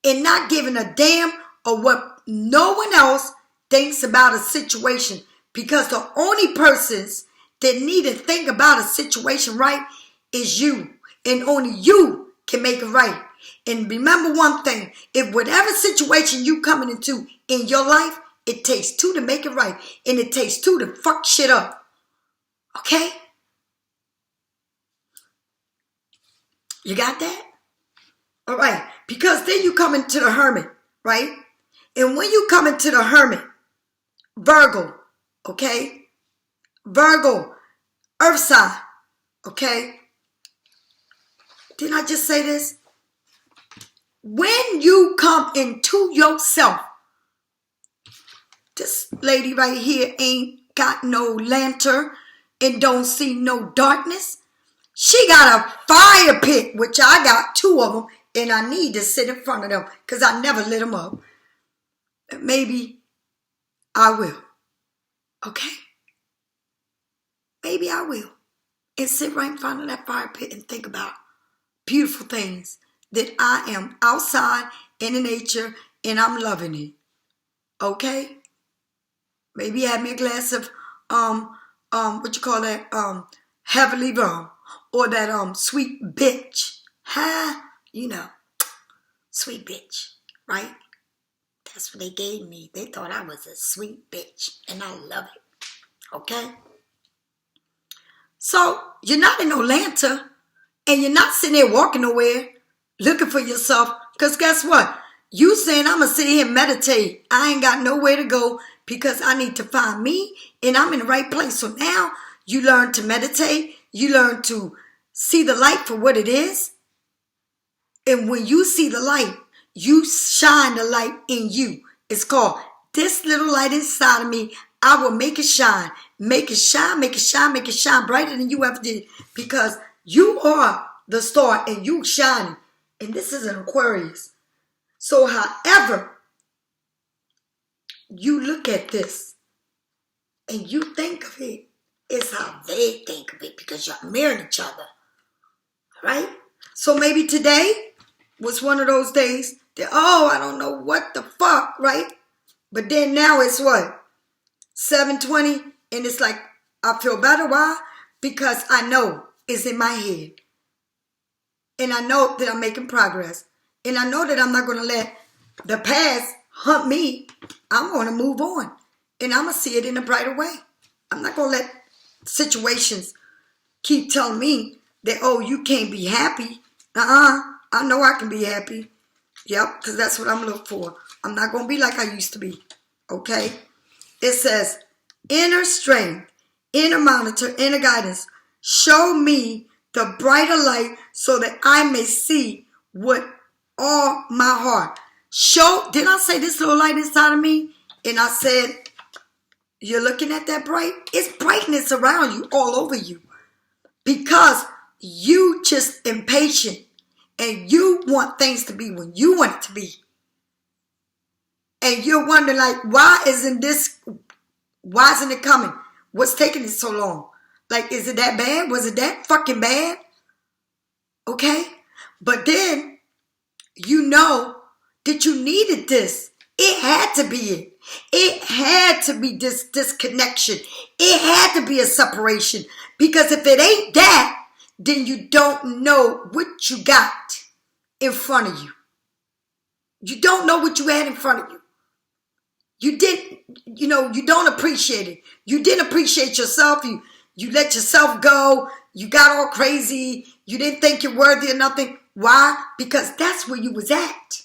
And not giving a damn of what no one else thinks about a situation. Because the only persons that need to think about a situation right is you. And only you can make it right. And remember one thing. If whatever situation you coming into in your life, it takes two to make it right. And it takes two to fuck shit up. Okay? You got that? All right. Because then you come into the Hermit, right? And when you come into the Hermit, Virgo, okay? Virgo, Earth sign, okay? Didn't I just say this? When you come into yourself, this lady right here ain't got no lantern and don't see no darkness. She got a fire pit, which I got 2 of them, and I need to sit in front of them because I never lit them up. Maybe I will. Okay? Maybe I will. And sit right in front of that fire pit and think about beautiful things that I am outside in the nature and I'm loving it. Okay? Maybe have me a glass of what you call that? Heavenly rum. Or that sweet bitch. Huh? You know. Sweet bitch. Right? That's what they gave me. They thought I was a sweet bitch. And I love it. Okay? So, you're not in no lantern. And you're not sitting there walking nowhere. Looking for yourself. Because guess what? You saying I'm going to sit here and meditate. I ain't got nowhere to go. Because I need to find me. And I'm in the right place. So now, you learn to meditate. You learn to see the light for what it is. And when you see the light, you shine the light in you. It's called this little light inside of me. I will make it shine. Make it shine, make it shine, make it shine brighter than you ever did. Because you are the star and you shining. And this is an Aquarius. So however you look at this and you think of it, it's how they think of it because you're mirroring each other. Right? So maybe today was one of those days that, I don't know what the fuck, right? But then now it's what? 7:20 and it's like, I feel better. Why? Because I know it's in my head. And I know that I'm making progress. And I know that I'm not going to let the past hunt me. I'm going to move on. And I'm going to see it in a brighter way. I'm not going to let situations keep telling me that, you can't be happy. I know I can be happy. Yep, because that's what I'm looking for. I'm not going to be like I used to be. Okay? It says, inner strength, inner monitor, inner guidance. Show me the brighter light so that I may see with all my heart. Did I say this little light inside of me? And I said, you're looking at that bright? It's brightness around you, all over you. Because you just impatient. And you want things to be when you want it to be. And you're wondering like, why isn't it coming? What's taking it so long? Like, is it that bad? Was it that fucking bad? Okay? But then, you know that you needed this. It had to be it. It had to be this disconnection. It had to be a separation. Because if it ain't that, then you don't know what you got in front of you. You don't know what you had in front of you. You didn't, you don't appreciate it. You didn't appreciate yourself. You let yourself go. You got all crazy. You didn't think you're worthy of nothing. Why? Because that's where you was at.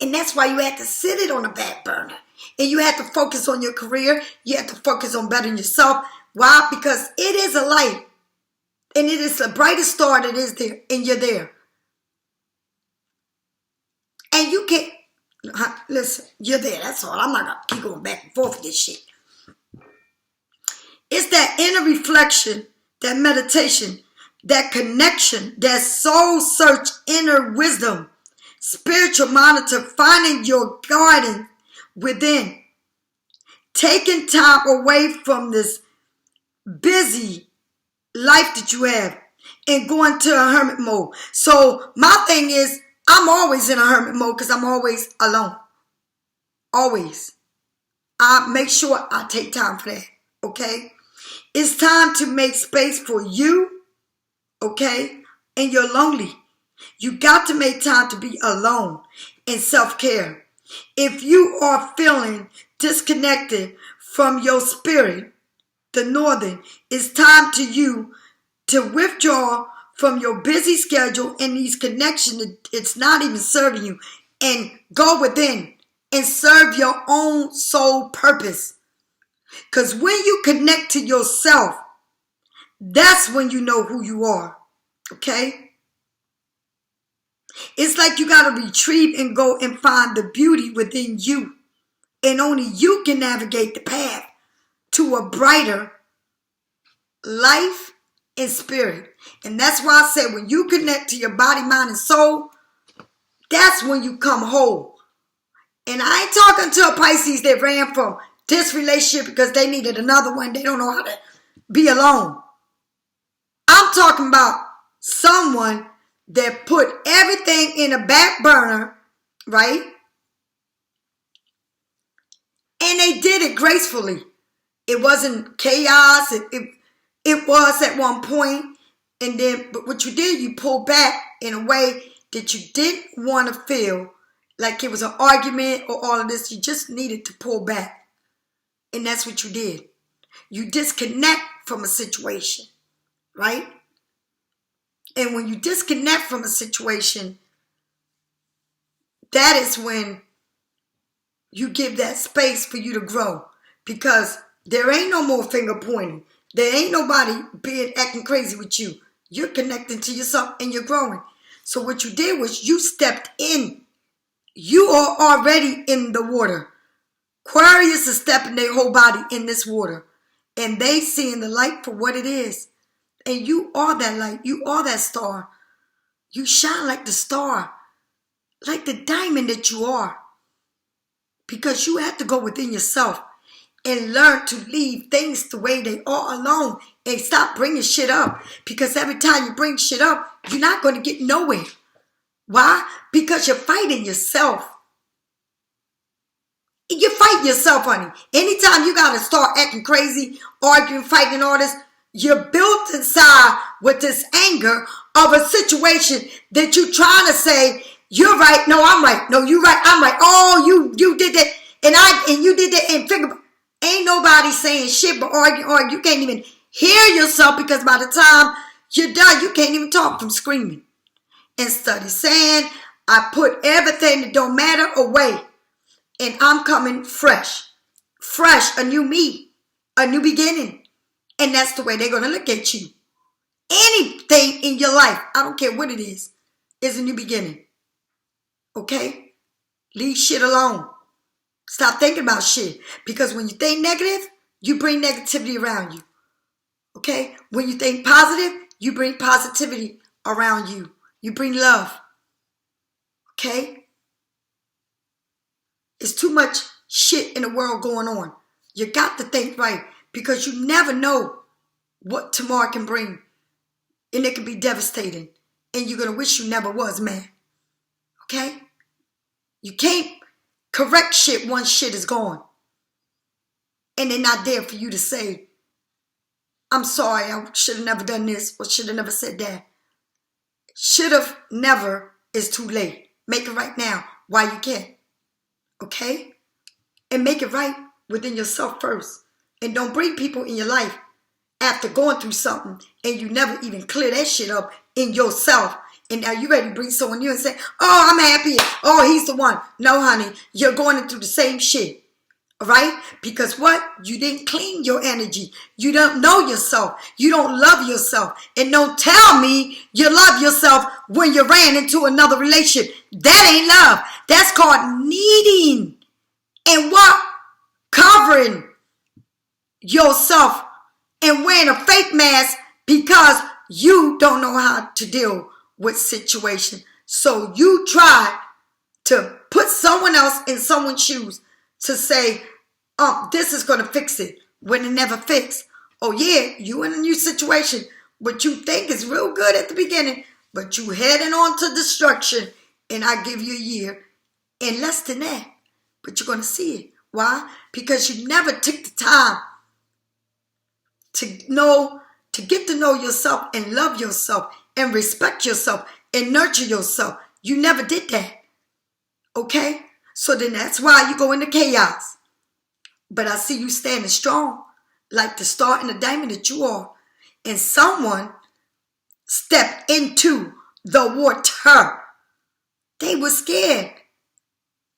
And that's why you had to sit it on a back burner. And you had to focus on your career. You had to focus on bettering yourself. Why? Because it is a light. And it is the brightest star that is there. And you're there. And you can't, listen, you're there. That's all. I'm not going to keep going back and forth with this shit. It's that inner reflection, that meditation, that connection, that soul search, inner wisdom, spiritual monitor, finding your garden within. Taking time away from this busy life that you have and going to a hermit mode. So my thing is, I'm always in a hermit mode because I'm always alone. Always. I make sure I take time for that. Okay? It's time to make space for you. Okay? And you're lonely. You got to make time to be alone and self-care. If you are feeling disconnected from your spirit, the northern, it's time to you to withdraw from your busy schedule and these connections. It's not even serving you. And go within and serve your own soul purpose. Because when you connect to yourself, that's when you know who you are. Okay? It's like you got to retrieve and go and find the beauty within you. And only you can navigate the path to a brighter life and spirit. And that's why I said when you connect to your body, mind, and soul, that's when you come whole. And I ain't talking to a Pisces that ran from this relationship because they needed another one. They don't know how to be alone. I'm talking about someone that put everything in a back burner, right? And they did it gracefully. It wasn't chaos. It was at one point. And then, but what you did, you pulled back in a way that you didn't want to feel like it was an argument or all of this. You just needed to pull back. And that's what you did. You disconnect from a situation, right? And when you disconnect from a situation, that is when you give that space for you to grow. Because there ain't no more finger pointing. There ain't nobody acting crazy with you. You're connecting to yourself and you're growing. So what you did was you stepped in. You are already in the water. Aquarius is stepping their whole body in this water. And they seeing the light for what it is. And you are that light. You are that star. You shine like the star. Like the diamond that you are. Because you have to go within yourself and learn to leave things the way they are alone. And stop bringing shit up. Because every time you bring shit up, you're not going to get nowhere. Why? Because you're fighting yourself. You fight yourself, honey. Anytime you got to start acting crazy, arguing, fighting, all this, you're built inside with this anger of a situation that you're trying to say, you're right, no, I'm right. No, you're right, I'm right. Oh, you did that, and you did that, and figure, ain't nobody saying shit but argue. You can't even hear yourself because by the time you're done, you can't even talk from screaming. And study saying, I put everything that don't matter away. And I'm coming fresh. Fresh, a new me. A new beginning. And that's the way they're going to look at you. Anything in your life, I don't care what it is a new beginning. Okay? Leave shit alone. Stop thinking about shit. Because when you think negative, you bring negativity around you. Okay? When you think positive, you bring positivity around you. You bring love. Okay? It's too much shit in the world going on. You got to think right because you never know what tomorrow can bring. And it can be devastating. And you're going to wish you never was, man. Okay? You can't correct shit once shit is gone. And they're not there for you to say, I'm sorry, I should have never done this or should have never said that. Should have never is too late. Make it right now while you can. Okay? And make it right within yourself first. And don't bring people in your life after going through something and you never even clear that shit up in yourself. And now you ready to bring someone new and say, oh, I'm happy. Oh, he's the one. No, honey, you're going through the same shit. All right? Because what? You didn't clean your energy. You don't know yourself. You don't love yourself. And don't tell me you love yourself when you ran into another relationship. That ain't love. That's called needing. And what? Covering yourself and wearing a fake mask because you don't know how to deal with situation. So you try to put someone else in someone's shoes to say, this is going to fix it when it never fixed. Oh yeah, you in a new situation, what you think is real good at the beginning, but you heading on to destruction, and I give you a year and less than that. But you're going to see it. Why? Because you never took the time to get to know yourself and love yourself and respect yourself and nurture yourself. You never did that. Okay? So then that's why you go into chaos. But I see you standing strong like the star and the diamond that you are. And someone stepped into the water. They were scared.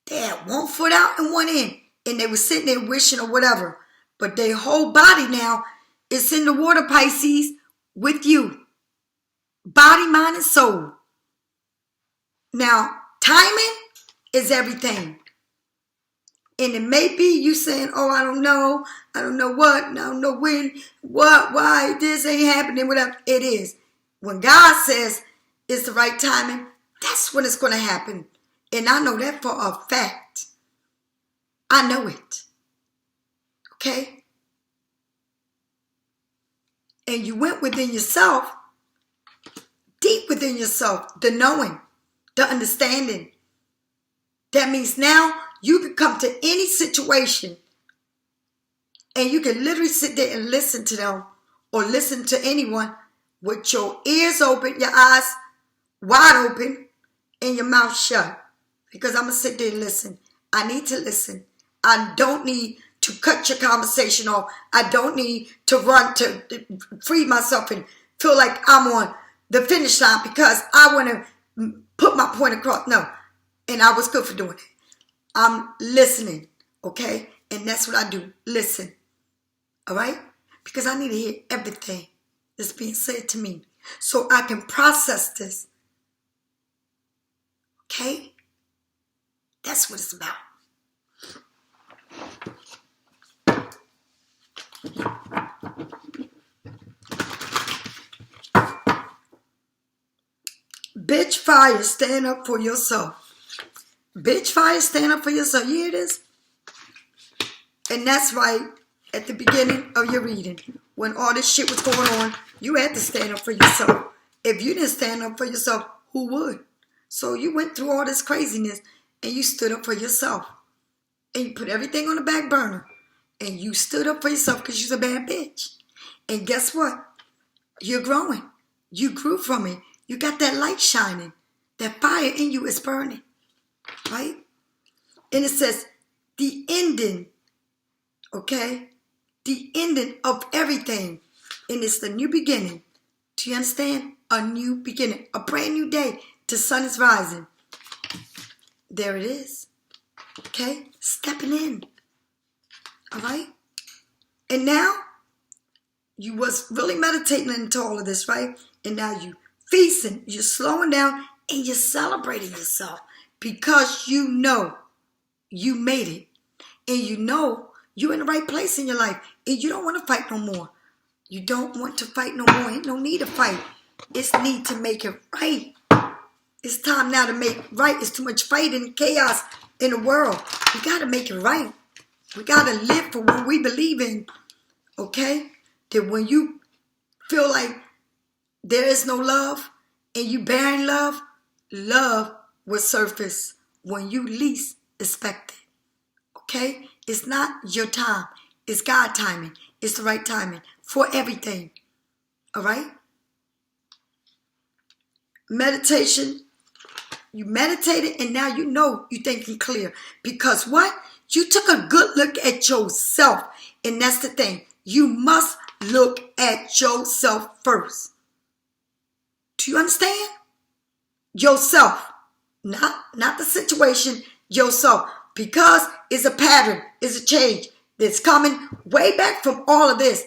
They had one foot out and one in. And they were sitting there wishing or whatever. But their whole body now is in the water, Pisces, with you. Body, mind, and soul. Now, timing is everything. And it may be you saying, oh, I don't know what, I don't know when, what, why, this ain't happening, whatever. It is. When God says it's the right timing, that's when it's going to happen. And I know that for a fact. I know it. Okay? And you went within yourself, deep within yourself, the knowing, the understanding. That means now you can come to any situation and you can literally sit there and listen to them or listen to anyone with your ears open, your eyes wide open, and your mouth shut. Because I'm going to sit there and listen. I need to listen. I don't need to cut your conversation off. I don't need to run to free myself and feel like I'm on the finish line because I want to put my point across. No. And I was good for doing it. I'm listening. Okay? And that's what I do. Listen. All right? Because I need to hear everything that's being said to me so I can process this. Okay? That's what it's about. Bitch fire, stand up for yourself. Bitch fire, stand up for yourself. You hear this? And that's right at the beginning of your reading. When all this shit was going on, you had to stand up for yourself. If you didn't stand up for yourself, who would? So you went through all this craziness and you stood up for yourself. And you put everything on the back burner. And you stood up for yourself because you're a bad bitch. And guess what? You're growing. You grew from it. You got that light shining. That fire in you is burning. Right? And it says, the ending. Okay? The ending of everything. And it's the new beginning. Do you understand? A new beginning. A brand new day. The sun is rising. There it is. Okay? Stepping in. All right? And now, you was really meditating into all of this, right? And now you feasting, you're slowing down, and you're celebrating yourself because you know you made it. And you know you're in the right place in your life. And you don't want to fight no more. You don't want to fight no more. Ain't no need to fight. It's need to make it right. It's time now to make right. It's too much fight and chaos in the world. We got to make it right. We got to live for what we believe in. Okay? That when you feel like there is no love and you bearing love, love will surface when you least expect it. Okay? It's not your time. It's God timing. It's the right timing for everything. All right? Meditation. You meditated and now you know you're thinking clear. Because what? You took a good look at yourself. And that's the thing. You must look at yourself first. Do you understand? Yourself. Not the situation. Yourself. Because it's a pattern. It's a change that's coming way back from all of this.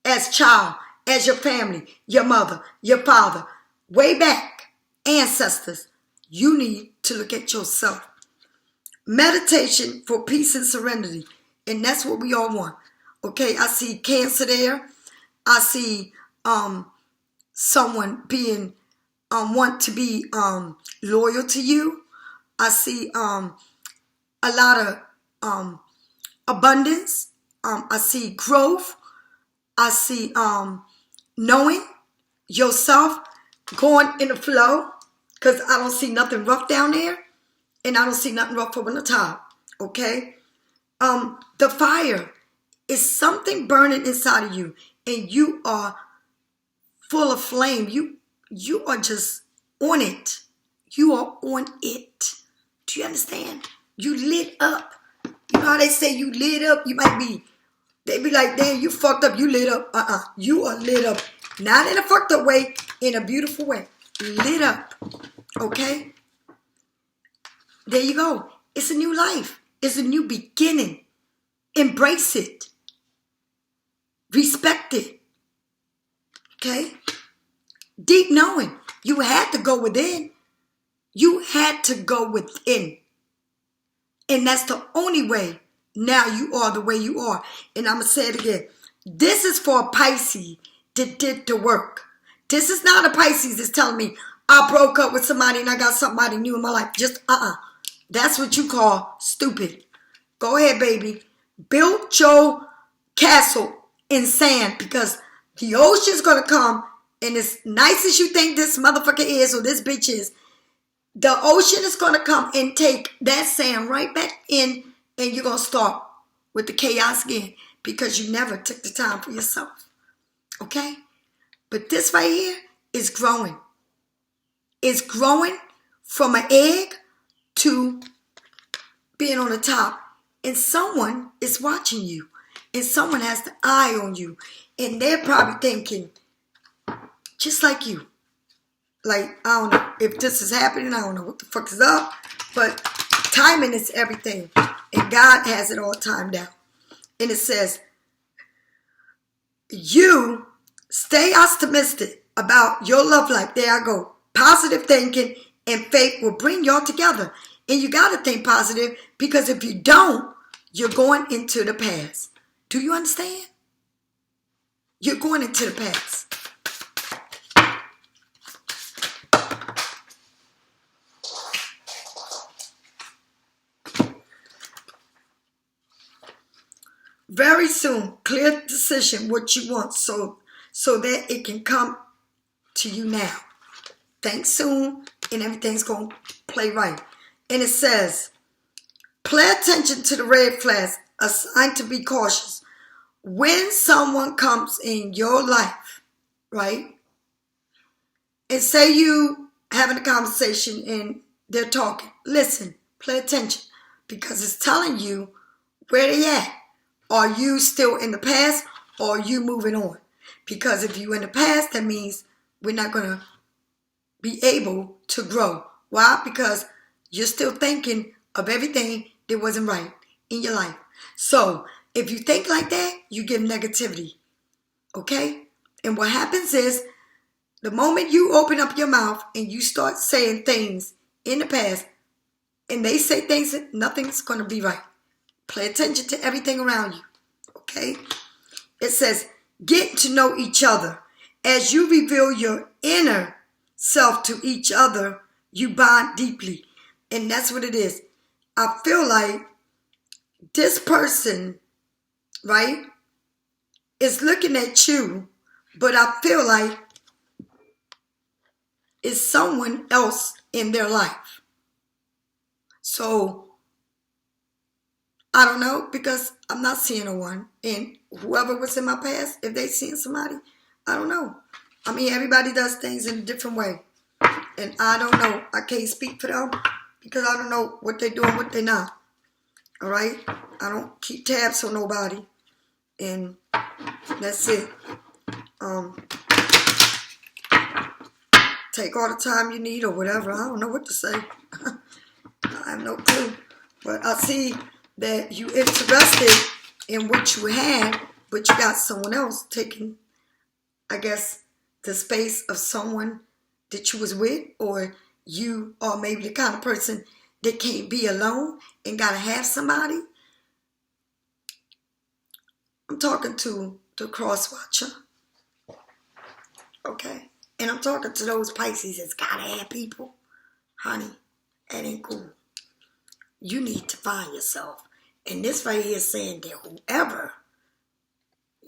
As child. As your family. Your mother. Your father. Way back. Ancestors. You need to look at yourself. Meditation for peace and serenity. And that's what we all want. Okay, I see Cancer there. I see someone being want to be loyal to you. I see a lot of abundance. I see growth. I see knowing yourself, going in the flow. Because I don't see nothing rough down there. And I don't see nothing rough up on the top. Okay? The fire is something burning inside of you. And you are full of flame. You are just on it. You are on it. Do you understand? You lit up. You know how they say you lit up? You might be, they be like, damn, you fucked up. You lit up. You are lit up. Not in a fucked up way. In a beautiful way. Lit up. Okay? There you go. It's a new life. It's a new beginning. Embrace it. Respect it. Okay? Deep knowing. You had to go within. You had to go within. And that's the only way now you are the way you are. And I'm going to say it again. This is for a Pisces that did the work. This is not a Pisces that's telling me I broke up with somebody and I got somebody new in my life. Just That's what you call stupid. Go ahead, baby. Build your castle in sand, because the ocean's going to come, and as nice as you think this motherfucker is or this bitch is, the ocean is going to come and take that sand right back in, and you're going to start with the chaos again because you never took the time for yourself. Okay? But this right here is growing. It's growing from an egg to being on the top. And someone is watching you. And someone has the eye on you. And they're probably thinking, just like you. Like, I don't know if this is happening. I don't know what the fuck is up. But timing is everything. And God has it all timed out. And it says, you stay optimistic about your love life. There I go. Positive thinking and faith will bring y'all together. And you got to think positive, because if you don't, you're going into the past. Do you understand? You're going into the past. Very soon, clear decision what you want so that it can come to you now. Think soon, and everything's going to play right. And it says, pay attention to the red flags, a sign to be cautious. When someone comes in your life, right, and say you having a conversation and they're talking, listen, pay attention, because it's telling you where they at. Are you still in the past, or are you moving on? Because if you're in the past, that means we're not going to be able to grow. Why? Because you're still thinking of everything that wasn't right in your life. So if you think like that, you give negativity. Okay? And what happens is, the moment you open up your mouth and you start saying things in the past, and they say things that nothing's going to be right. Pay attention to everything around you. Okay? It says, get to know each other. As you reveal your inner self to each other, you bond deeply. And that's what it is. I feel like this person, right, is looking at you, but I feel like it's someone else in their life. So, I don't know, because I'm not seeing no one. And whoever was in my past, if they seen somebody, I don't know. I mean, everybody does things in a different way. And I don't know. I can't speak for them, because I don't know what they're doing, what they're not. All right? I don't keep tabs on nobody. And that's it. Take all the time you need or whatever. I don't know what to say. I have no clue. But I see that you interested in what you had, but you got someone else taking, I guess, the space of someone that you was with, or you are maybe the kind of person that can't be alone and gotta have somebody. I'm talking to the cross watcher. Okay? And I'm talking to those Pisces that's gotta have people. Honey, that ain't cool. You need to find yourself. And this right here is saying that whoever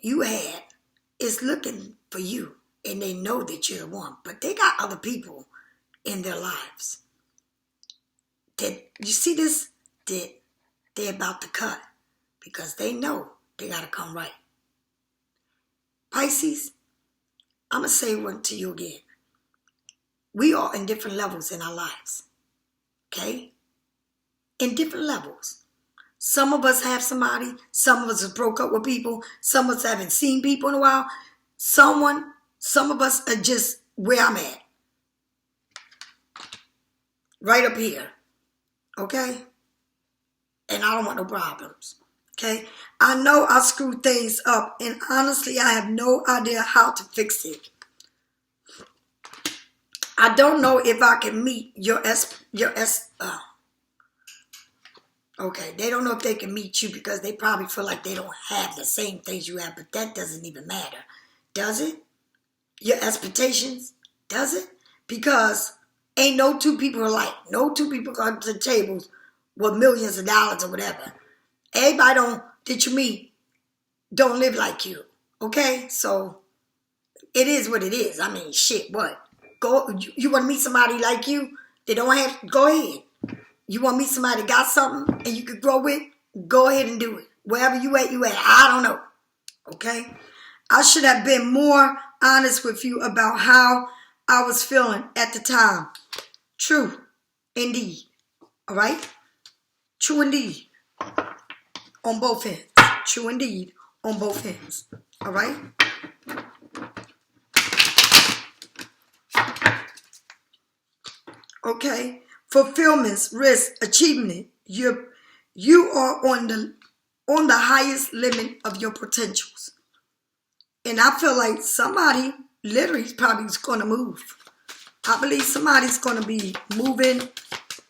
you had is looking for you. And they know that you're the one. But they got other people in their lives. That, you see this? That they're about to cut. Because they know they got to come right. Pisces, I'm going to say one to you again. We are in different levels in our lives. Okay? In different levels. Some of us have somebody. Some of us have broke up with people. Some of us haven't seen people in a while. Some of us are just where I'm at. Right up here. Okay? And I don't want no problems. Okay? I know I screwed things up. And honestly, I have no idea how to fix it. I don't know if I can meet okay, they don't know if they can meet you because they probably feel like they don't have the same things you have, but that doesn't even matter. Does it? Your expectations? Does it? Because ain't no two people alike. No two people come to the tables with millions of dollars or whatever. Everybody that you meet don't live like you. Okay? So it is what it is. I mean, shit, what? You want to meet somebody like you? They don't have, go ahead. You want to meet somebody that got something and you could grow with? Go ahead and do it. Wherever you at. I don't know. Okay? I should have been more honest with you about how I was feeling at the time. True. Indeed. All right? True indeed. On both ends. True indeed. On both ends. All right? Okay? Fulfillments, risk, achievement. You are on the highest limit of your potentials. And I feel like somebody literally is probably going to move. I believe somebody's going to be moving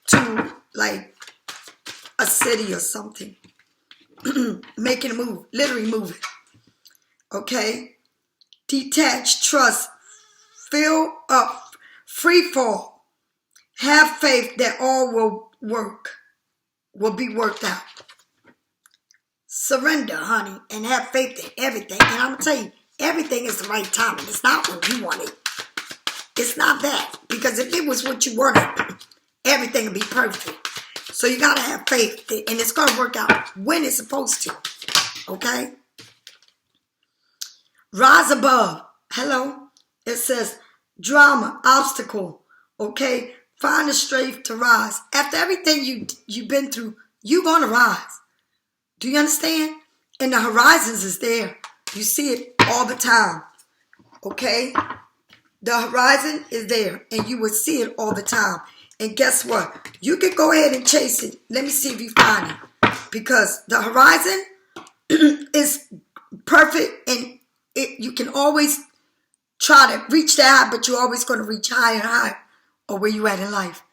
to like a city or something. Making a move. Literally moving. Okay? Detach, trust, fill up, free fall. Have faith that all will be worked out. Surrender, honey, and have faith in everything. And I'm going to tell you, everything is the right timing. It's not what you wanted. It's not that. Because if it was what you wanted, everything would be perfect. So you got to have faith, and it's going to work out when it's supposed to. Okay? Rise above. Hello? It says drama, obstacle. Okay? Find the strength to rise. After everything you've been through, you're going to rise. Do you understand? And the horizons is there. You see it all the time. Okay? The horizon is there. And you will see it all the time. And guess what? You can go ahead and chase it. Let me see if you find it. Because the horizon is perfect. And you can always try to reach that high. But you're always going to reach higher and higher. Or where you at in life.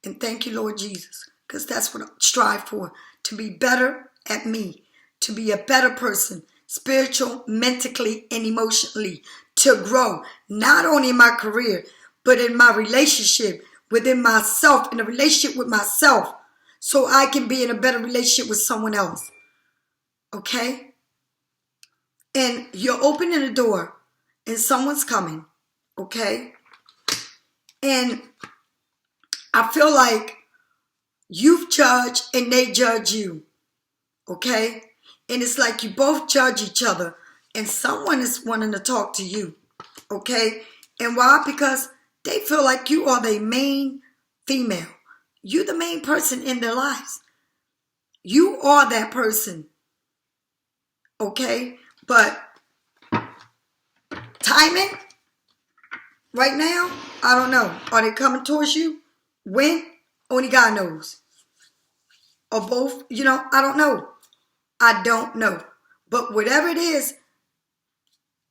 And thank you, Lord Jesus. Because that's what I strive for. To be better at me. To be a better person. Spiritual, mentally, and emotionally. To grow. Not only in my career. But in my relationship. Within myself. In a relationship with myself. So I can be in a better relationship with someone else. Okay? And you're opening the door. And someone's coming. Okay? And I feel like you've judged and they judge you. Okay? And it's like you both judge each other. And someone is wanting to talk to you. Okay? And why? Because they feel like you are the main female. You're the main person in their lives. You are that person. Okay? But timing? Right now, I don't know. Are they coming towards you? When? Only God knows. Or both? I don't know. I don't know. But whatever it is,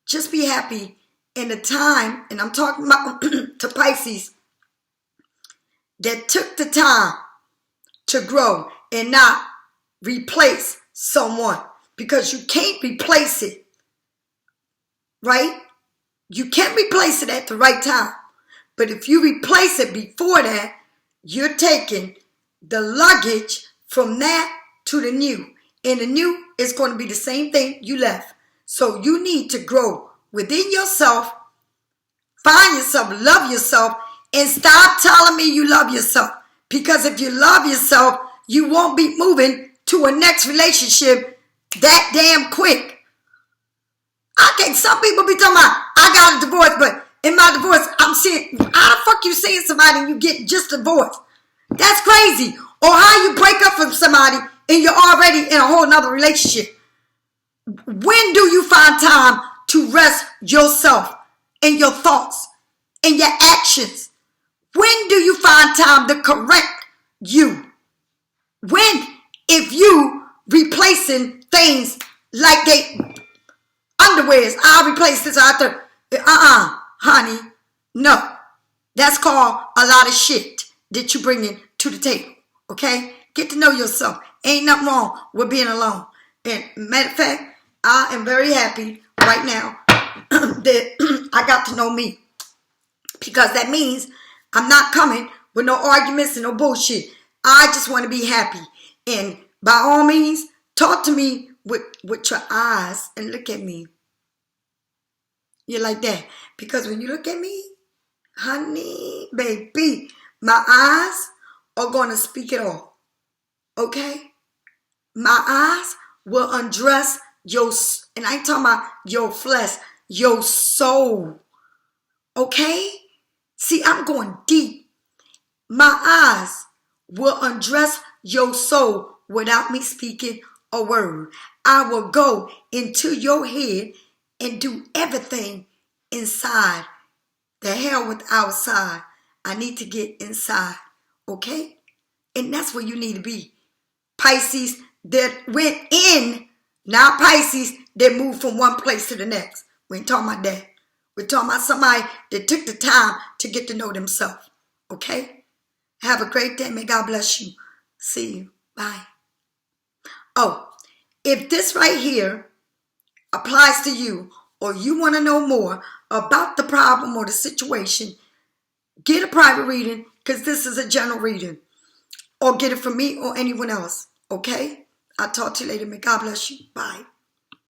just be happy in the time, and I'm talking about to Pisces, that took the time to grow and not replace someone. Because you can't replace it. Right? You can't replace it at the right time. But if you replace it before that, you're taking the luggage from that to the new. And the new is going to be the same thing you left. So you need to grow within yourself, find yourself, love yourself, and stop telling me you love yourself. Because if you love yourself, you won't be moving to a next relationship that damn quick. Some people be talking about, I got a divorce, but in my divorce, I'm seeing, how the fuck you seeing somebody and you get just divorced? That's crazy. Or how you break up from somebody and you're already in a whole nother relationship. When do you find time to rest yourself and your thoughts and your actions? When do you find time to correct you? When? If you replacing things like underwears, I'll replace this after. Honey, no. That's called a lot of shit that you bringing to the table. Okay? Get to know yourself. Ain't nothing wrong with being alone. And matter of fact, I am very happy right now that I got to know me. Because that means I'm not coming with no arguments and no bullshit. I just want to be happy. And by all means, talk to me with your eyes and look at me. You're like that. Because when you look at me, honey, baby, my eyes are going to speak it all. Okay? My eyes will undress your, and I ain't talking about your flesh, your soul. Okay? See, I'm going deep. My eyes will undress your soul without me speaking a word. I will go into your head and do everything inside. The hell with outside. I need to get inside. Okay? And that's where you need to be. Pisces that went in, now Pisces that moved from one place to the next. We ain't talking about that. We're talking about somebody that took the time to get to know themselves. Okay? Have a great day. May God bless you. See you. Bye. Oh, if this right here applies to you, or you want to know more about the problem or the situation, get a private reading, because this is a general reading. Or get it from me or anyone else. Okay? I'll talk to you later. May God bless you. Bye.